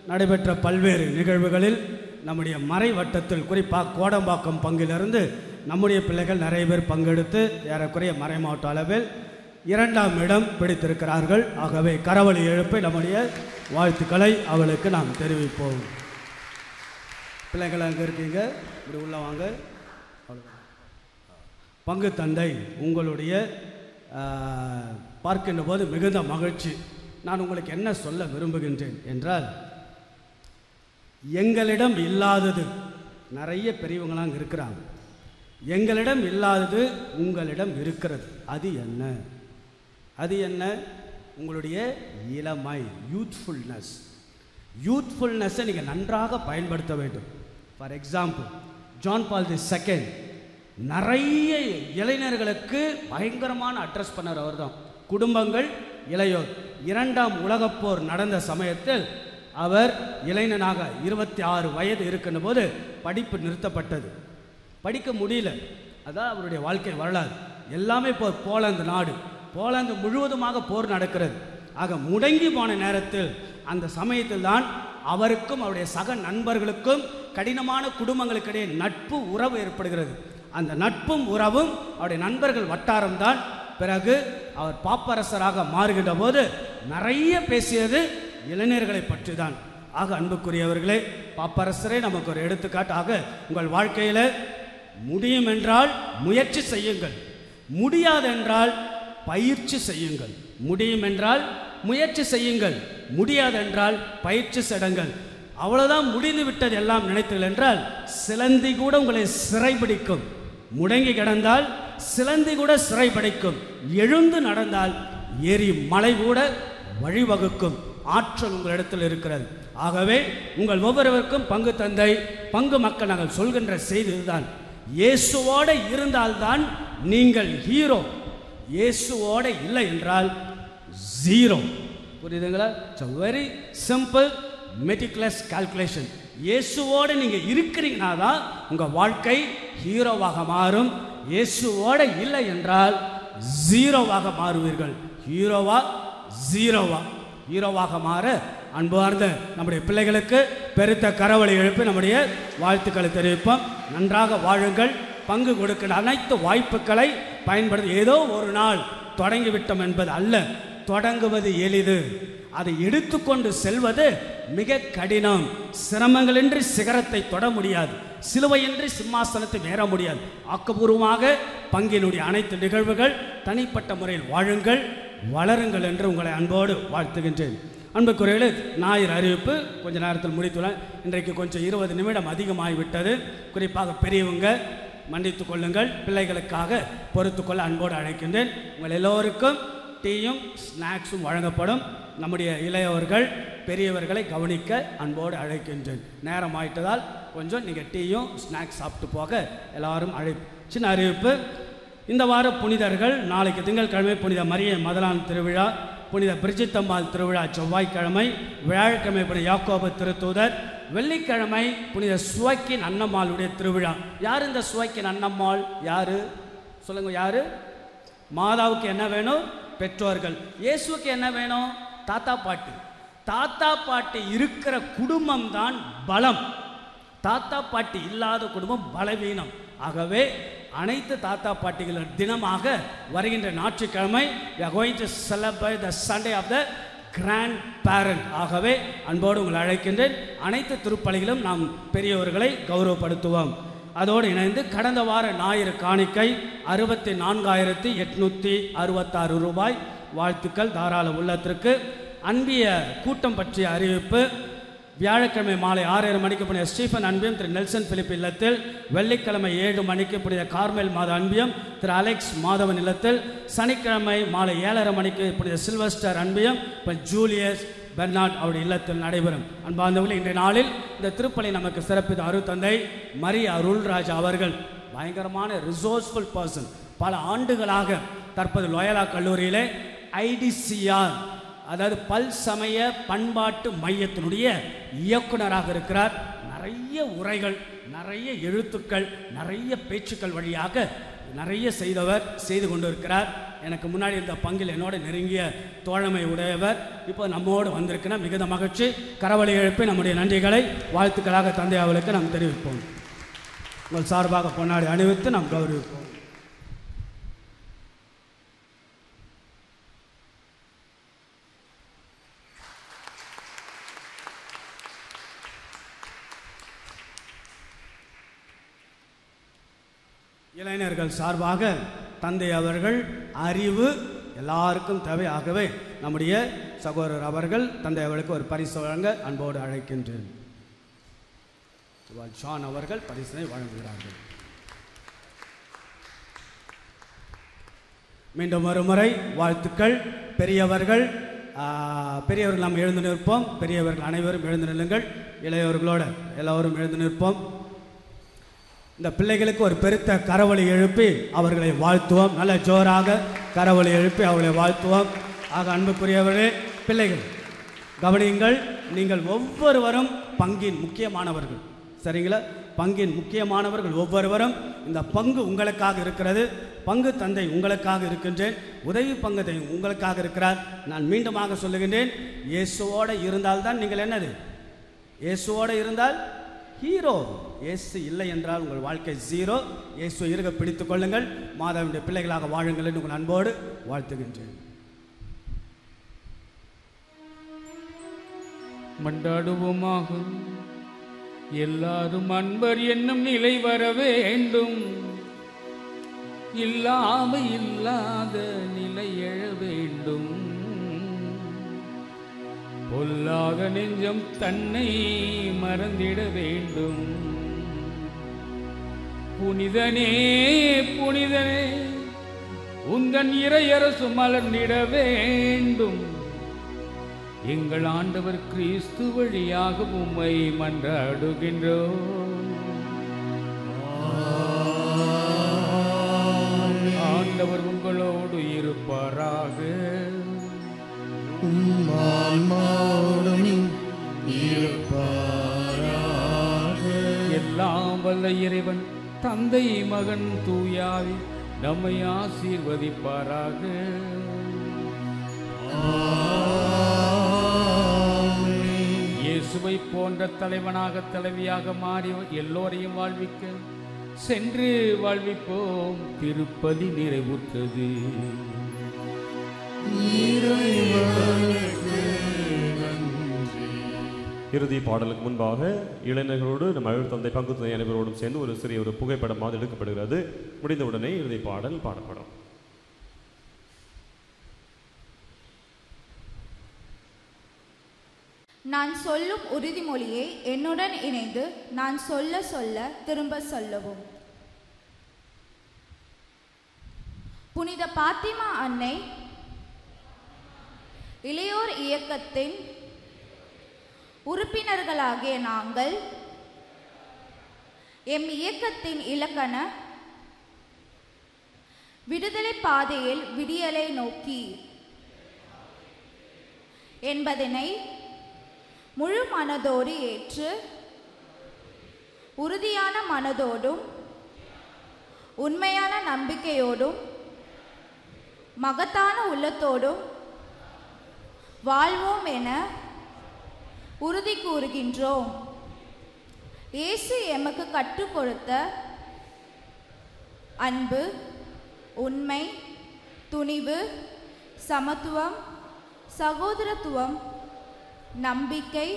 Speaker 15: நடைபெற்ற பல்வேறு நிகழ்வுகளில் நம்முடைய மறை வட்டத்தில் குறிப்பாக கோடம்பாக்கம் பங்கிலிருந்து நம்முடைய பிள்ளைகள் நிறைய பேர் பங்கெடுத்து ஏறக்குறைய மறை மாவட்ட அளவில் 2ஆம் இடம் பிடித்திருக்கிறார்கள். ஆகவே கரவொலி எழுப்பி நம்முடைய வாழ்த்துக்களை அவளுக்கு நாம் தெரிவிப்போம். பிள்ளைகள் அங்கே இருக்கீங்க, இப்படி உள்ள வாங்க. பங்கு தந்தை உங்களுடைய பார்க்கின்ற போது மிகுந்த மகிழ்ச்சி. நான் உங்களுக்கு என்ன சொல்ல விரும்புகின்றேன் என்றால், எங்களிடம் இல்லாதது நிறைய பெரியவங்களாம் அங்கே இருக்கிறாங்க. எங்களிடம் இல்லாதது உங்களிடம் இருக்கிறது. அது என்ன? அது என்ன? உங்களுடைய இளமை, யூத்ஃபுல்னஸ். யூத்ஃபுல்னஸை நீங்கள் நன்றாக பயன்படுத்த வேண்டும். For example, John ball II நிறைய இளைஞர்களுக்கு பயங்கரமான அட்ரஸ் பண்ணார். அவர் தான் குடும்பங்கள், இளையோர். 2ஆம் உலகப் போர் நடந்த சமயத்தில் அவர் இளைஞனாக 26 வயது இருக்கின்ற போது படிப்பு நிறுத்தப்பட்டது. படிக்க முடியல. அதான் அவருடைய வாழ்க்கை வரலாறு. எல்லாமே போர். போலந்து நாடு, போலந்து முழுவதுமாக போர் நடக்கிறது. ஆக முடங்கி போன நேரத்தில், அந்த சமயத்தில் தான் அவருக்கும் அவருடைய சக நண்பர்களுக்கும் கடினமான குடும்பங்களுக்கிடையே நட்பு உறவு ஏற்படுகிறது. அந்த நட்பும் உறவும் அவருடைய நண்பர்கள் வட்டாரம்தான். பிறகு அவர் பாப்பரசராக மாறுகின்ற போது நிறைய பேசியது இளைஞர்களை பற்றி தான். ஆக அன்புக்குரியவர்களே, பாப்பரசரே நமக்கு ஒரு எடுத்துக்காட்டாக உங்கள் வாழ்க்கையில் முடியும் என்றால் முயற்சி செய்யுங்கள், முடியாதென்றால் பயிற்சி செய்யுங்கள். முடியும் என்றால் முயற்சி செய்யுங்கள், முடியாதென்றால் பயிற்சி செய்யுங்கள். அவ்வளோதான், முடிந்து விட்டது எல்லாம் நினைத்தீர்கள் என்றால் சிலந்தி கூட உங்களை சிறைபிடிக்கும். முடங்கி கிடந்தால் சிலந்தி கூட சிறைபிடிக்கும். எழுந்து நடந்தால் ஏரி மலை கூட வழிவகுக்கும். ஆற்றல் உங்களிடத்தில் இருக்கிறது. ஆகவே உங்கள் ஒவ்வொருவருக்கும் பங்கு தந்தை, பங்கு மக்கள் நாங்கள் சொல்கின்ற செய்தி இதுதான். இயேசுவோடு இருந்தால்தான் நீங்கள் ஹீரோ. இயேசுவோடு இல்லை என்றால் ஜீரோ. புரியுதுங்களா? It's a very simple meticulous calculation. இயேசுவோடு நீங்கள் இருக்கிறீங்கன்னா தான் உங்கள் வாழ்க்கை ஹீரோவாக மாறும். இயேசுவோடு இல்லை என்றால் ஜீரோவாக மாறுவீர்கள். ஹீரோவா ஜீரோவா? ஹீரோவாக மாற அன்பார்ந்த நம்முடைய பிள்ளைகளுக்கு பெருத்த கரவொலி எழுப்பி நம்முடைய வாழ்த்துக்களை தெரிவிப்போம். நன்றாக வாழுங்கள். பங்கு கொடுக்கிற அனைத்து வாய்ப்புகளை பயன்படுத்தி, ஏதோ ஒரு நாள் தொடங்கிவிட்டோம் என்பது அல்ல. தொடங்குவது எளிது, அதை எடுத்துக்கொண்டு செல்வது மிக கடினம். சிரமங்களின்றி சிகரத்தை தொட முடியாது, சிலுவையின்றி சிம்மாசனத்தை ஏற முடியாது. ஆக்கப்பூர்வமாக பங்கினுடைய அனைத்து நிகழ்வுகள் தனிப்பட்ட முறையில் வாழுங்கள், வளருங்கள் என்று உங்களை அன்போடு வாழ்த்துகின்றேன். அன்புக்குரியவர்களே, ஞாயிறு அறிவிப்பு கொஞ்ச நேரத்தில் முடித்துள்ளேன். இன்றைக்கு கொஞ்சம் 20 நிமிடம் அதிகமாகிவிட்டது. குறிப்பாக பெரியவங்க மன்னித்து கொள்ளுங்கள், பிள்ளைகளுக்காக பொறுத்துக்கொள்ள அன்போடு அழைக்கின்றேன். உங்கள் எல்லோருக்கும் டீயும் ஸ்நாக்ஸும் வழங்கப்படும். நம்முடைய இளையவர்கள் பெரியவர்களை கவனிக்க அன்போடு அழைக்கின்றேன். நேரம் ஆயிட்டதால் கொஞ்சம் நீங்கள் டீயும் ஸ்நாக்ஸ் சாப்பிட்டு போக எல்லாரும் சின்ன அறிவிப்பு. இந்த வார புனிதர்கள்: நாளைக்கு திங்கட்கிழமை புனித மரியை மதலான் திருவிழா, புனித பிரிஜித்தம்மாள் திருவிழா செவ்வாய்க்கிழமை, வியாழக்கிழமை புனித யாக்கோபு திருத்தூதர், வெள்ளிக்கிழமை புனித சுவைக்கின் அன்னம்மாளுடைய திருவிழா. யார் இந்த சுவைக்கின் அன்னம்மாள்? யாரு சொல்லுங்க? யாரு? மாதாவுக்கு என்ன வேணும்? பெற்றோர்கள். இயேசுக்கு என்ன வேணும்? தாத்தா பாட்டி. தாத்தா பாட்டி இருக்கிற குடும்பம் தான் பலம். தாத்தா பாட்டி இல்லாத குடும்பம் பலவீனம். ஆகவே அனைத்து தாத்தா பாட்டிகள் தினமாக வருகின்ற ஞாயிற்றுக்கிழமை we are going to celebrate the Sunday of the grand parent. ஆகவே அன்போடு உங்களை அழைக்கின்றேன். அனைத்து திருப்பலிகளும் நாம் பெரியவர்களை கௌரவப்படுத்துவோம். அதோடு இணைந்து கடந்த வார ஞாயிறு காணிக்கை 64,866 ரூபாய். வாழ்த்துக்கள் தாராள உள்ளத்திற்கு. அன்பிய கூட்டம் பற்றிய அறிவிப்பு. வியாழக்கிழமை மாலை 6:30 மணிக்கு புனித ஸ்டீஃபன் அன்பியம் திரு நெல்சன் பிலிப் இல்லத்தில், வெள்ளிக்கிழமை 7 மணிக்கு புனித கார்மேல் மாத அன்பியம் திரு அலெக்ஸ் மாதவன் இல்லத்தில், சனிக்கிழமை மாலை 7:30 மணிக்கு புனித சில்வஸ்டர் அன்பியம் இப்போ ஜூலியஸ் பெர்னாட் அவருடைய இல்லத்தில் நடைபெறும். அன்பார்ந்தவர்களே, இன்றைய நாளில் இந்த திருப்பலி நமக்கு சிறப்பித்த அருட்தந்தை மரிய அருள்ராஜ் அவர்கள் பயங்கரமான ரிசோர்ஸ்ஃபுல் பர்சன். பல ஆண்டுகளாக தற்போது லோயலா கல்லூரியிலே ஐடிசிஆர், அதாவது பல் சமய பண்பாட்டு மையத்தினுடைய இயக்குனராக இருக்கிறார். நிறைய உரைகள், நிறைய எழுத்துக்கள், நிறைய பேச்சுக்கள் வழியாக நிறைய செய்து கொண்டு இருக்கிறார். எனக்கு முன்னாடி இருந்த பங்கில் என்னோட நெருங்கிய தோழமை உடையவர் இப்போ நம்மோடு வந்திருக்கிற மிகுந்த மகிழ்ச்சி. கரவழி எழுப்பி நம்முடைய நன்றிகளை வாழ்த்துக்களாக தந்தை அவளுக்கு நாம் தெரிவிப்போம். உங்கள் சார்பாக பொன்னாடி அணிவித்து நாம் கௌரவிப்போம். இளைஞர்கள் சார்பாக தந்தை அவர்கள் அறிவு எல்லாருக்கும் தேவை. ஆகவே நம்முடைய சகோதரர் அவர்கள் தந்தை அவர்களுக்கு ஒரு பரிசு வழங்க அன்போடு அழைக்கின்றேன். ஜான் அவர்கள் பரிசினை வழங்குகிறார்கள். மீண்டும் ஒரு முறை வாழ்த்துக்கள். பெரியவர்கள் நாம் எழுந்து நிற்போம். பெரியவர்கள் அனைவரும் எழுந்து நில்லுங்கள். இளையவர்களோடு எல்லோரும் எழுந்து நிற்போம். இந்த பிள்ளைகளுக்கு ஒரு பெருத்த கரவொலி எழுப்பி அவர்களை வாழ்த்துவோம். நல்ல ஜோராக கரவொலி எழுப்பி அவர்களை வாழ்த்துவோம். ஆக அன்புக்குரியவர்களே, பிள்ளைகள் கவனியுங்கள். நீங்கள் ஒவ்வொருவரும் பங்கின் முக்கியமானவர்கள். சரிங்களா? பங்கின் முக்கியமானவர்கள் ஒவ்வொருவரும். இந்த பங்கு உங்களுக்காக இருக்கிறது. பங்கு தந்தை உங்களுக்காக இருக்கின்றேன். உதவி பங்கு உங்களுக்காக இருக்கிறார். நான் மீண்டுமாக சொல்லுகின்றேன், இயேசுவோடு இருந்தால்தான் நீங்கள் என்னது? இயேசுவோடு இருந்தால் ஹீரோ. இயேசு இல்லை என்றால் உங்கள் வாழ்க்கை ஜீரோ. இயேசு இருக பிடித்துக் கொள்ளுங்கள். மாதாவுடைய பிள்ளைகளாக வாழுங்கள் என்று உங்கள் அன்போடு வாழ்த்துகின்றேன்.
Speaker 3: மண்டாடுவோமாக. எல்லாரும் அன்பர் என்னும் நிலை வர வேண்டும். இல்லாத நிலை எழ வேண்டும். பொல்லாத நெஞ்சம் தன்னை மறந்திட வேண்டும். புனிதனே புனிதனே உந்தன் இறையரசு மலர்ந்திட வேண்டும். எங்கள் ஆண்டவர் கிறிஸ்து வழியாக உம்மை மன்றாடுகின்றோம். ஆண்டவர் உங்களோடு இருப்பாராக. எல்லாம் வல்ல இறைவன் தந்தை மகன் தூயாவி நம்மை ஆசீர்வதிப்பாராக. இயேசுவை போன்ற தலைவனாக தலைவியாக மாறி எல்லோரையும் வாழ்விக்க சென்று வாழ்விப்போம். திருப்பலி நிறைவுற்றது.
Speaker 4: இறுதி பாடலுக்கு முன்பாக இளைஞர்களோடு நம்ம தந்தை பங்கு தந்தை அனைவரோடும் சேர்ந்து ஒரு சிறிய புகைப்படமாக எடுக்கப்படுகிறது. முடிந்தவுடனே இறுதி பாடல் பாடப்படும்.
Speaker 14: நான் சொல்லும் உறுதிமொழியை என்னுடன் இணைந்து நான் சொல்ல சொல்ல திரும்ப சொல்லவும். புனித பாத்திமா அன்னை இளையோர் இயக்கத்தின் உறுப்பினர்களாகிய நாங்கள் எம் இயக்கத்தின் இலக்கண விடுதலை பாதையில் விடியலை நோக்கி என்பதனை முழு மனதோடு ஏற்று உறுதியான மனதோடும் உண்மையான நம்பிக்கையோடும் மகத்தான உள்ளத்தோடும் வாழ்வோம் என உறுதி கூறுகின்றோம். இயேசு எமக்கு கற்றுக் கொடுத்த அன்பு, உண்மை, துணிவு, சமத்துவம், சகோதரத்துவம், நம்பிக்கை,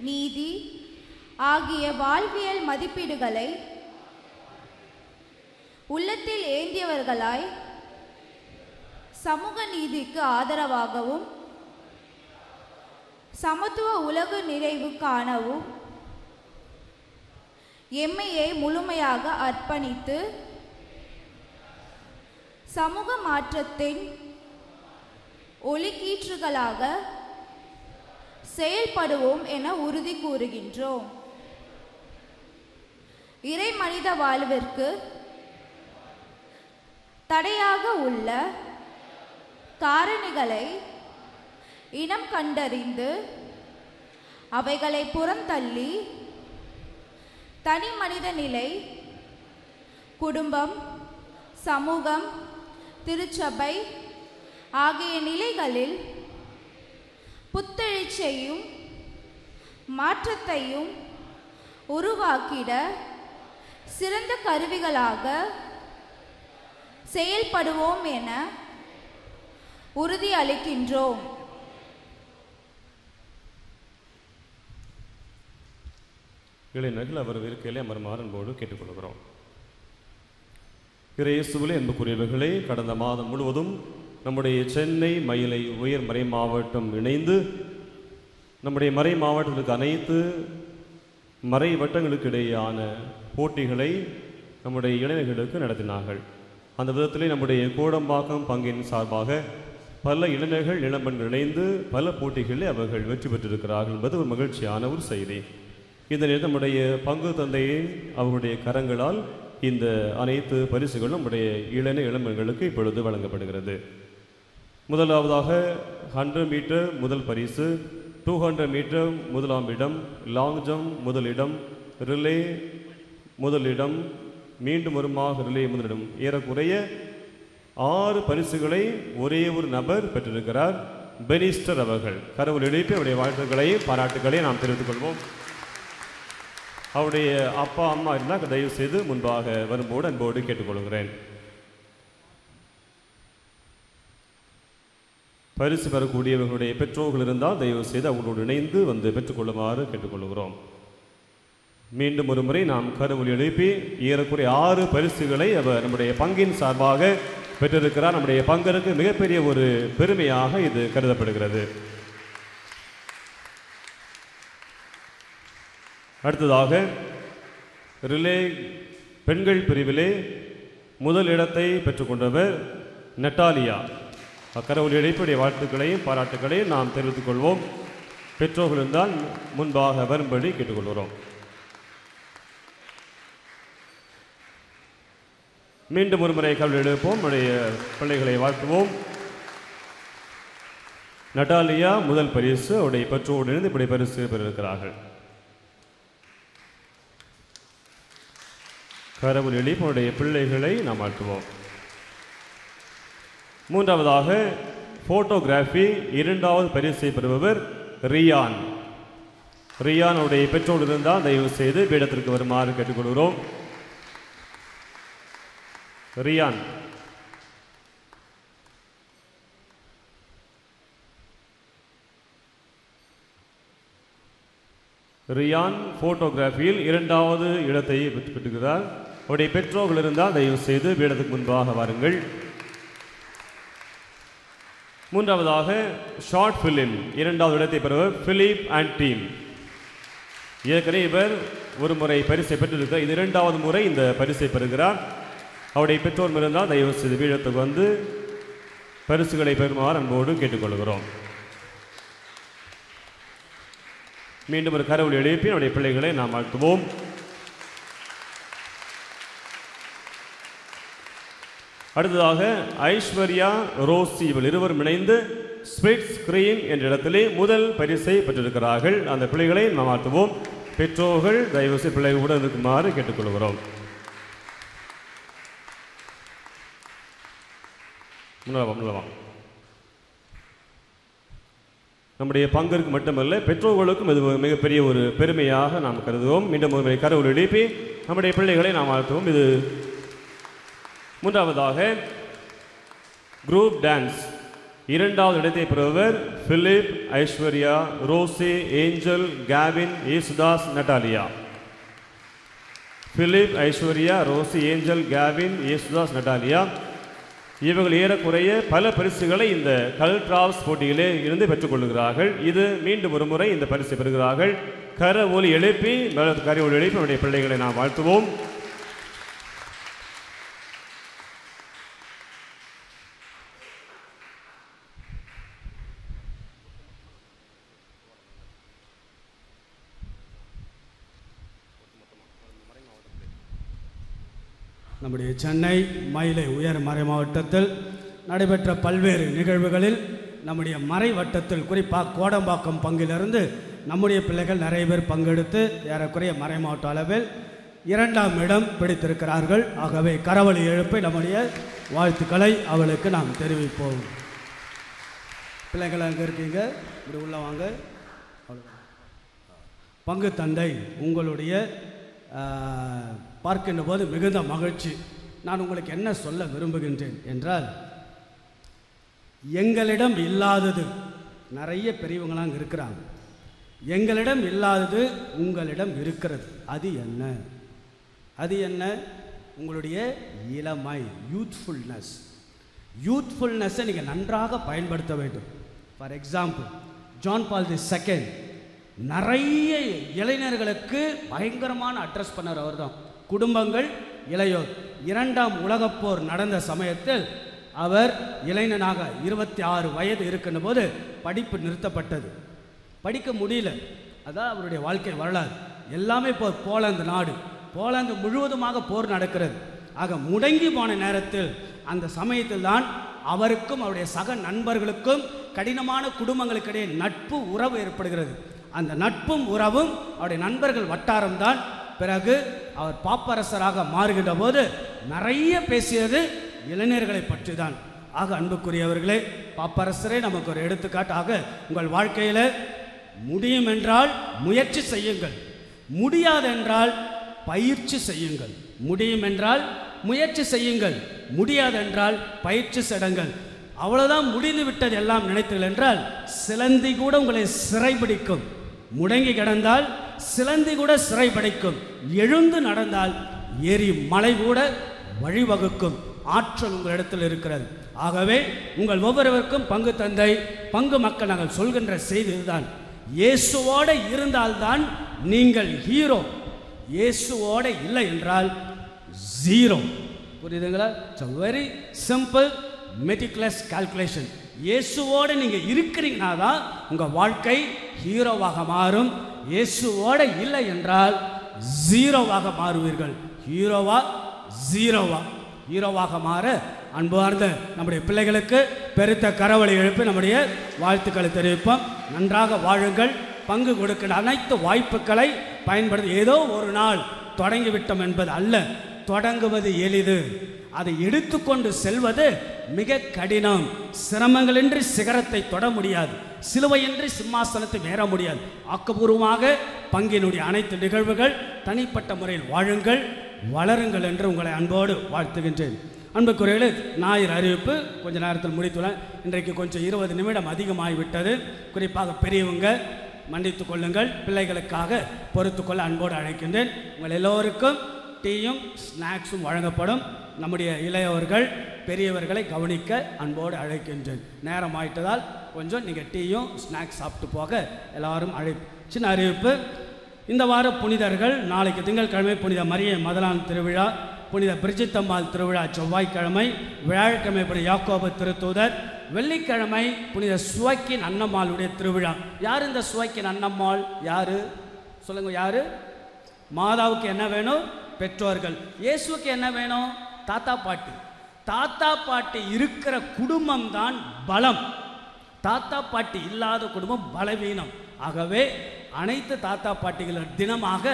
Speaker 14: நீதி ஆகிய வாழ்வியல் மதிப்பீடுகளை உள்ளத்தில் ஏந்தியவர்களாய் சமூக நீதிக்கு ஆதரவாகவும் சமத்துவ உலக நிறைவு காணவும் எம்மையை முழுமையாக அர்ப்பணித்து சமூக மாற்றத்தின் ஒளிக்கீற்றுகளாக செயல்படுவோம் என உறுதி கூறுகின்றோம். இறை மனித வாழ்விற்கு தடையாக உள்ள காரணிகளை இனம் கண்டறிந்து அவைகளை புறந்தள்ளி தனி மனித நிலை, குடும்பம், சமூகம், திருச்சபை ஆகிய நிலைகளில் புத்தெழுச்சியையும் மாற்றத்தையும் உருவாக்கிட சிறந்த கருவிகளாக செயல்படுவோம் என உறுதி அளிக்கின்றோம்.
Speaker 4: இளைஞர்கள் அவர் இருக்கையிலே அமருமாறு அன்போடு கேட்டுக்கொள்கிறோம். இயேசுவிலே அன்புக்குரியவர்களே, கடந்த மாதம் முழுவதும் நம்முடைய சென்னை மயிலை உயர் மறை மாவட்டம் இணைந்து நம்முடைய மறை மாவட்டங்களுக்கு அனைத்து மறை வட்டங்களுக்கு இடையேயான போட்டிகளை நம்முடைய இளைஞர்களுக்கு நடத்தினார்கள். அந்த விதத்திலே நம்முடைய கோடம்பாக்கம் பங்கின் சார்பாக பல இளைஞர்கள் இளம்பெண்கள் இணைந்து பல போட்டிகளில் அவர்கள் வெற்றி பெற்றிருக்கிறார்கள் என்பது ஒரு மகிழ்ச்சியான ஒரு செய்தி. இந்த நேரம் நம்முடைய பங்கு தந்தையை அவருடைய கரங்களால் இந்த அனைத்து பரிசுகளும் நம்முடைய இளம்பெண்களுக்கு இப்பொழுது வழங்கப்படுகிறது. முதலாவதாக 100 மீட்டர் முதல் பரிசு, 200 மீட்டர் முதலாம் இடம், லாங் ஜம்ப் முதலிடம், ரிலே முதலிடம், மீண்டும் வருமாக ரிலே முதலிடம், ஏறக்குறைய 6 பரிசுகளை ஒரே ஒரு நபர் பெற்றிருக்கிறார். பெனிஸ்டர் அவர்கள் கரவுள் எழுப்பி அவருடைய வாழ்த்துக்களை பாராட்டுக்களை நாம் தெரிவித்துக் கொள்வோம். அவருடைய அப்பா அம்மா இருந்தால் தயவு செய்து முன்பாக வரும்போது அன்போடு கேட்டுக்கொள்கிறேன். பரிசு பெறக்கூடியவர்களுடைய பெற்றோர்கள் இருந்தால் தயவு செய்து அவர்களோடு இணைந்து வந்து பெற்றுக்கொள்ளுமாறு கேட்டுக்கொள்கிறோம். மீண்டும் ஒரு முறை நாம் கரவொலி எழுப்பி ஏறக்குறைய 6 பரிசுகளை அவர் நம்முடைய பங்கின் சார்பாக பெற்றிருக்கிறார். நம்முடைய பங்கருக்கு மிகப்பெரிய ஒரு பெருமையாக இது கருதப்படுகிறது. அடுத்ததாக ரிலே பெண்கள் பிரிவிலே முதல் இடத்தை பெற்றுக்கொண்டவர் நட்டாலியா. அக்கரவுள் இடைப்படைய வாழ்த்துக்களையும் பாராட்டுக்களையும் நாம் தெரிவித்துக் கொள்வோம். பெற்றோர்கள் இருந்தால் முன்பாக வரும்படி கேட்டுக்கொள்கிறோம். மீண்டும் ஒரு முறை கவலை எழுப்போம். நம்முடைய பிள்ளைகளை வாழ்த்துவோம். நட்டாலியா முதல் பரிசு, அவருடைய பெற்றோடு இருந்து இப்படி பரிசு பெற்றிருக்கிறார்கள். கரவுள் எழுப்பி அவருடைய பிள்ளைகளை நாம் வாழ்த்துவோம். மூன்றாவதாக போட்டோகிராஃபி 2வது பரிசை பெறுபவர் ரியான். ரியான் அவருடைய பெற்றோடு இருந்தால் தயவு செய்து பீடத்திற்கு வருமாறு கேட்டுக்கொள்கிறோம். ரியான் ரியான் போட்டோகிராஃபியில் 2வது இடத்தை பெற்றுக்கிறார். அவருடைய பெற்றோர்கள் இருந்தால் தயவு செய்து பீடத்துக்கு முன்பாக வாருங்கள். மூன்றாவதாக ஷார்ட் ஃபிலிம் 2வது இடத்தை பெறுவர் பிலிப் அண்ட் டீம். ஏற்கனவே இவர் ஒரு முறை பரிசை பெற்றிருக்கிறார். இது 2வது முறை இந்த பரிசை பெறுகிறார். அவருடைய பெற்றோர் இருந்தால் தயவு செய்து பீடத்துக்கு வந்து பரிசுகளை பெறுமாறு அன்போடு கேட்டுக்கொள்கிறோம். மீண்டும் ஒரு கரவுள் எழுப்பி நம்முடைய பிள்ளைகளை நாம் வாழ்த்துவோம். அடுத்ததாக ஐஸ்வர்யா, ரோசி இவள் இருவரும் இணைந்து ஸ்பிளிட் ஸ்கிரீன் என்ற இடத்திலே முதல் பரிசை பெற்றிருக்கிறார்கள். அந்த பிள்ளைகளை நாம் வாழ்த்துவோம். பெற்றோர்கள் தயவு செய்து பிள்ளைகளுடன் இருக்குமாறு கேட்டுக்கொள்கிறோம். முன்னலாம் நம்முடைய பங்கிற்கு மட்டுமல்ல பெற்றோர்களுக்கும் இது மிகப்பெரிய ஒரு பெருமையாக நாம் கருதுவோம். மீண்டும் ஒரு கரவுள் எழுப்பி நம்முடைய பிள்ளைகளை நாம் வாழ்த்துவோம். இது மூன்றாவதாக குரூப் டான்ஸ் இரண்டாவது இடத்தை பெறுபவர் Philip, Aishwarya, Rosie, Angel, Kevin, Yesudas, Natalia. Philip, Aishwarya, Rosie, Angel, Kevin, Yesudas, Natalia இவர்கள் ஏறக்குறைய பல பரிசுகளை இந்த கல்ட்ராவ்ஸ் போட்டியிலே இருந்து பெற்றுக்கொள்கிறார்கள். இது மீண்டும் ஒரு முறை இந்த பரிசை பெறுகிறார்கள். கர ஒலி எழுப்பி கர ஒலி எழுப்பி நம்முடைய பிள்ளைகளை நாம் வாழ்த்துவோம்.
Speaker 15: நம்முடைய சென்னை மயிலை உயர் மறை மாவட்டத்தில் நடைபெற்ற பல்வேறு நிகழ்வுகளில் நம்முடைய மறை வட்டத்தில் குறிப்பாக கோடம்பாக்கம் பங்கிலிருந்து நம்முடைய பிள்ளைகள் நிறைய பேர் பங்கெடுத்து ஏறக்குறைய மறை மாவட்ட அளவில் 2ஆம் இடம் பிடித்திருக்கிறார்கள். ஆகவே கரவொலி எழுப்பி நம்முடைய வாழ்த்துக்களை அவளுக்கு நாம் தெரிவிப்போம். பிள்ளைகள் அங்கே இருக்கீங்க, இப்படி உள்ள வாங்க. பங்கு தந்தை உங்களுடைய பார்க்கின்ற போது மிகுந்த மகிழ்ச்சி. நான் உங்களுக்கு என்ன சொல்ல விரும்புகின்றேன் என்றால், எங்களிடம் இல்லாதது நிறைய பெரியவங்களாம் இருக்கிறாங்க. எங்களிடம் இல்லாதது உங்களிடம் இருக்கிறது. அது என்ன? அது என்ன? உங்களுடைய இளமை, யூத்ஃபுல்னஸ். யூத்ஃபுல்னஸை நீங்கள் நன்றாக பயன்படுத்த வேண்டும். For example, John ball II நிறைய இளைஞர்களுக்கு பயங்கரமான அட்ரஸ் பண்ணார். அவர் தான் குடும்பங்கள், இளையோர். 2ஆம் உலகப் போர் நடந்த சமயத்தில் அவர் இளைஞனாக 26 வயது இருக்கின்ற போது படிப்பு நிறுத்தப்பட்டது. படிக்க முடியல. அதான் அவருடைய வாழ்க்கை வரலாறு. எல்லாமே போலந்து நாடு, போலந்து முழுவதுமாக போர் நடக்கிறது. ஆக முடங்கி போன நேரத்தில், அந்த சமயத்தில் தான் அவருக்கும் அவருடைய சக நண்பர்களுக்கும் கடினமான குடும்பங்களுக்கிடையே நட்பு உறவு ஏற்படுகிறது. அந்த நட்பும் உறவும் அவருடைய நண்பர்கள் வட்டாரம்தான். பிறகு அவர் பாப்பரசராக மாறுகின்ற போது நிறைய பேசியது இளைஞர்களை பற்றி தான். ஆக அன்புக்குரியவர்களே, பாப்பரசரே நமக்கு ஒரு எடுத்துக்காட்டாக உங்கள் வாழ்க்கையில் முடியும் என்றால் முயற்சி செய்யுங்கள், முடியாதென்றால் பயிற்சி செய்யுங்கள். முடியும் என்றால் முயற்சி செய்யுங்கள், முடியாதென்றால் பயிற்சி செய்யுங்கள். அவ்வளோதான், முடிந்து விட்டது எல்லாம் நினைத்தீர்கள் என்றால் சிலந்தி கூட உங்களை சிறைபிடிக்கும். முடங்கி கிடந்தால் சிலந்தி கூட சிறைபிடிக்கும். எழுந்து நடந்தால் ஏரி மலை கூட வழிவகுக்கும். ஆற்றல் உங்களிடத்தில் இருக்கிறது. ஆகவே உங்கள் ஒவ்வொருவருக்கும் பங்கு தந்தை, பங்கு மக்கள் நாங்கள் சொல்கின்ற செய்தி இதுதான். இயேசுவோடு இருந்தால்தான் நீங்கள் ஹீரோ. இயேசுவோடு இல்லை என்றால் ஜீரோ. புரியுதுங்களா? It's a very simple meticulous calculation. இயேசுவோடு நீங்கள் இருக்கிறீங்கன்னா தான் உங்கள் வாழ்க்கை ஹீரோவாக மாறும். இயேசுவோடு இல்லை என்றால் ஜீரோவாக மாறுவீர்கள். ஹீரோவா ஜீரோவா? ஹீரோவாக மாற அன்பார்ந்த நம்முடைய பிள்ளைகளுக்கு பெருத்த கரவொலி எழுப்பி நம்முடைய வாழ்த்துக்களை தெரிவிப்போம். நன்றாக வாழுங்கள். பங்கு கொடுக்கிற அனைத்து வாய்ப்புகளை பயன்படுத்தி, ஏதோ ஒரு நாள் தொடங்கிவிட்டோம் என்பது அல்ல. தொடங்குவது எளிது, அதை எடுத்துக்கொண்டு செல்வது மிக கடினம். சிரமங்களின்றி சிகரத்தை தொட முடியாது, சிலுவையின்றி சிம்மாசனத்தை ஏற முடியாது. ஆக்கப்பூர்வமாக பங்கினுடைய அனைத்து நிகழ்வுகள் தனிப்பட்ட முறையில் வாழுங்கள், வளருங்கள் என்று உங்களை அன்போடு வாழ்த்துகின்றேன். அன்புக்குரியவர்களே, ஞாயிறு அறிவிப்பு கொஞ்ச நேரத்தில் முடித்துள்ளேன். இன்றைக்கு கொஞ்சம் 20 நிமிடம் அதிகமாகிவிட்டது. குறிப்பாக பெரியவங்க மன்னித்து கொள்ளுங்கள், பிள்ளைகளுக்காக பொறுத்துக்கொள்ள அன்போடு அழைக்கின்றேன். உங்கள் எல்லோருக்கும் டீயும் ஸ்நாக்ஸும் வழங்கப்படும். நம்முடைய இளையவர்கள் பெரியவர்களை கவனிக்க அன்போடு அழைக்கின்றேன். நேரம் ஆயிட்டதால் கொஞ்சம் நீங்கள் டீயும் ஸ்நாக்ஸ் சாப்பிட்டு போக எல்லாரும் சின்ன அறிவிப்பு. இந்த வார புனிதர்கள்: நாளைக்கு திங்கட்கிழமை புனித மரியை மதலான் திருவிழா, புனித பிரிஜித்தம்மாள் திருவிழா செவ்வாய்க்கிழமை, வியாழக்கிழமை புனித யாக்கோபு திருத்தூதர், வெள்ளிக்கிழமை புனித சுவைக்கின் அன்னம்மாளுடைய திருவிழா. யார் இந்த சுவைக்கின் அன்னம்மாள்? யாரு சொல்லுங்க? யாரு? மாதாவுக்கு என்ன வேணும்? பெற்றோர்கள். இயேசுக்கு என்ன வேணும்? தாத்தா பாட்டி. தாத்தா பாட்டி இருக்கிற குடும்பம் தான் பலம். தாத்தா பாட்டி இல்லாத குடும்பம் பலவீனம். ஆகவே அனைத்து தாத்தா பாட்டிகள் தினமாக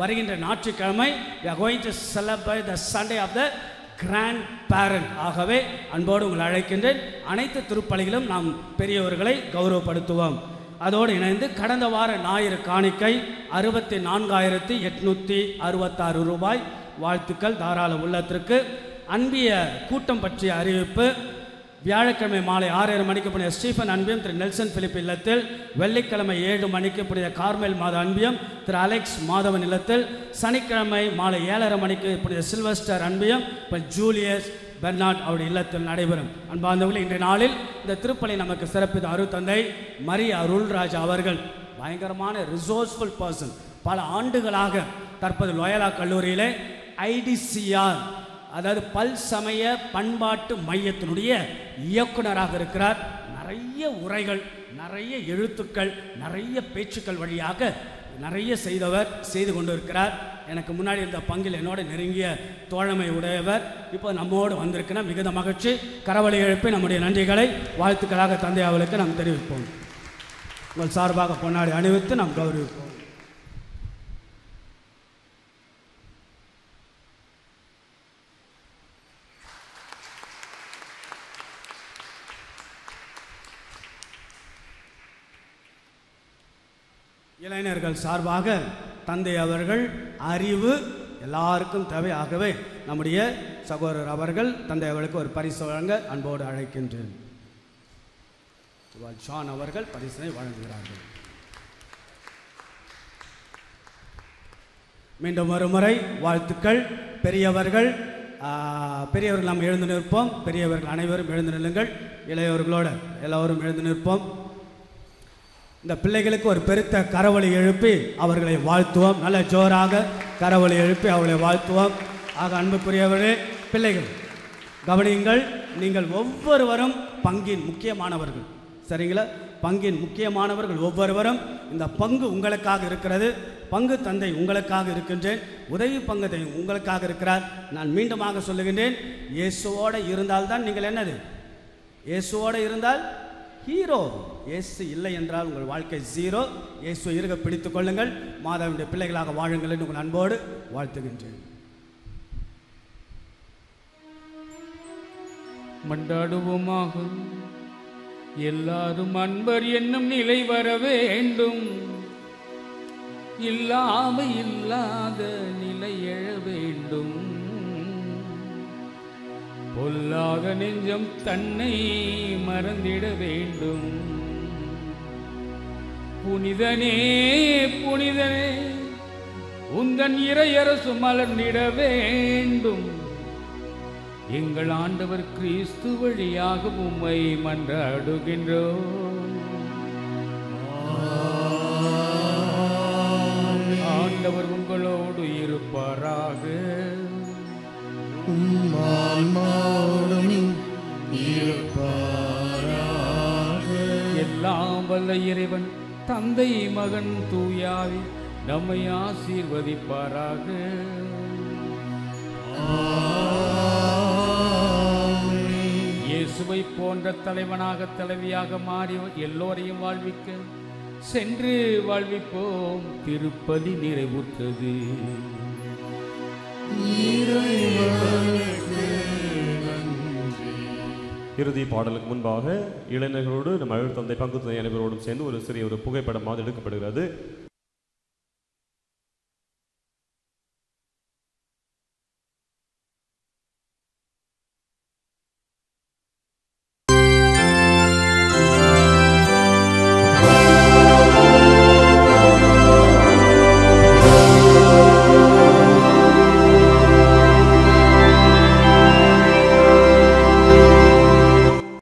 Speaker 15: வருகின்ற ஞாயிற்றுக்கிழமை we are going to celebrate the Sunday of the grandparent. ஆகவே அன்போடு உங்களை அழைக்கின்றேன். அனைத்து திருப்பலிகளும் நாம் பெரியவர்களை கௌரவப்படுத்துவோம். அதோடு இணைந்து கடந்த வார ஞாயிறு காணிக்கை 64,866 ரூபாய். வாழ்த்துக்கள் தாராள உள்ளத்திற்கு. அன்பிய கூட்டம் பற்றிய அறிவிப்பு: வியாழக்கிழமை மாலை 6:30 மணிக்கு புனித ஸ்டீஃபன் அன்பியம் திரு நெல்சன் பிலிப் இல்லத்தில், வெள்ளிக்கிழமை 7 மணிக்கு புனித கார்மேல் மாத அன்பியம் திரு அலெக்ஸ் மாதவன் இல்லத்தில், சனிக்கிழமை மாலை 7:30 மணிக்கு புனித சில்வஸ்டர் அன்பியம் இப்போ ஜூலியஸ் பெர்னாட் அவருடைய இல்லத்தில் நடைபெறும். அன்பார்ந்தவர்களே, இன்றைய நாளில் இந்த திருப்பலி நமக்கு சிறப்பித்த அருட்தந்தை மரிய அருள்ராஜ் அவர்கள் பயங்கரமான ரிசோர்ஸ்ஃபுல் பர்சன். பல ஆண்டுகளாக தற்போது லோயலா கல்லூரியிலே ஐடிசிஆர், அதாவது பல் சமய பண்பாட்டு மையத்தினுடைய இயக்குனராக இருக்கிறார். நிறைய உரைகள், நிறைய எழுத்துக்கள், நிறைய பேச்சுக்கள் வழியாக நிறைய செய்து கொண்டு இருக்கிறார். எனக்கு முன்னாடி இருந்த பங்கில் என்னோட நெருங்கிய தோழமை உடையவர் இப்போ நம்மோடு வந்திருக்கிறார். மிகுந்த மகிழ்ச்சி. கரவொலி எழுப்பி நம்முடைய நன்றிகளை வாழ்த்துக்களாக தந்தை அவர்களுக்கு நாம் தெரிவிப்போம். உங்கள் சார்பாக பொன்னாடி அணிவித்து நாம் கௌரவிப்போம். இளைஞர்கள் சார்பாக தந்தை அவர்கள் அறிவு எல்லாருக்கும் தேவை. ஆகவே நம்முடைய சகோதரர் அவர்கள் தந்தை அவர்களுக்கு ஒரு பரிசு வழங்க அன்போடு அழைக்கின்றேன். ஜான் அவர்கள் பரிசினை வழங்குகிறார்கள். மீண்டும் ஒருமுறை வாழ்த்துக்கள். பெரியவர்கள் நாம் எழுந்து நிற்போம். பெரியவர்கள் அனைவரும் எழுந்து நில்லுங்கள். இளையவர்களோடு எல்லோரும் எழுந்து நிற்போம். இந்த பிள்ளைகளுக்கு ஒரு பெருத்த கரவொலி எழுப்பி அவர்களை வாழ்த்துவோம். நல்ல ஜோராக கரவொலி எழுப்பி அவர்களை வாழ்த்துவோம். ஆக அன்புக்குரியவர்களே, பிள்ளைகள் கவனியுங்கள். நீங்கள் ஒவ்வொருவரும் பங்கின் முக்கியமானவர்கள். சரிங்களா? பங்கின் முக்கியமானவர்கள் ஒவ்வொருவரும். இந்த பங்கு உங்களுக்காக இருக்கிறது. பங்கு தந்தை உங்களுக்காக இருக்கின்றேன். உதவி பங்கு உங்களுக்காக இருக்கிறார். நான் மீண்டுமாக சொல்லுகின்றேன், இயேசுவோடு இருந்தால்தான் நீங்கள் என்னது? இயேசுவோடு இருந்தால் ஹீரோ. இயேசு இல்லை என்றால் உங்கள் வாழ்க்கை ஜீரோ. இயேசு இருக பிடித்துக் கொள்ளுங்கள். மாதாவுடைய பிள்ளைகளாக வாழுங்கள் என்று உங்கள் அன்போடு வாழ்த்துகின்றேன்.
Speaker 3: மண்டாடுவோமாக. எல்லாரும் அன்பர் என்னும் நிலை வர வேண்டும். இல்லாமை இல்லாத நிலை எழ வேண்டும். பொல்லாத நெஞ்சம் தன்னை மறந்திட வேண்டும். புனிதனே புனிதனே உந்தன் இறையரசு மலர்ந்திட வேண்டும். எங்கள் ஆண்டவர் கிறிஸ்து வழியாக உம்மை மன்றாடுகின்றோம். ஆண்டவர் உங்களோடு இருப்பாராக. எல்லாம் வல்ல இறைவன் தந்தை மகன் தூயாவி நம்மை ஆசீர்வதிப்பாராக. இயேசுவை போன்ற தலைவனாக தலைவியாக மாறி எல்லோரையும் வாழ்விக்க சென்று வாழ்விப்போம். திருப்பலி நிறைவுற்றது.
Speaker 4: இறுதி பாடலுக்கு முன்பாக இளைஞர்களோடு நம்ம தந்தை பங்கு தந்தை அனைவரோடும் சேர்ந்து ஒரு சிறிய புகைப்படமாக எடுக்கப்படுகிறது.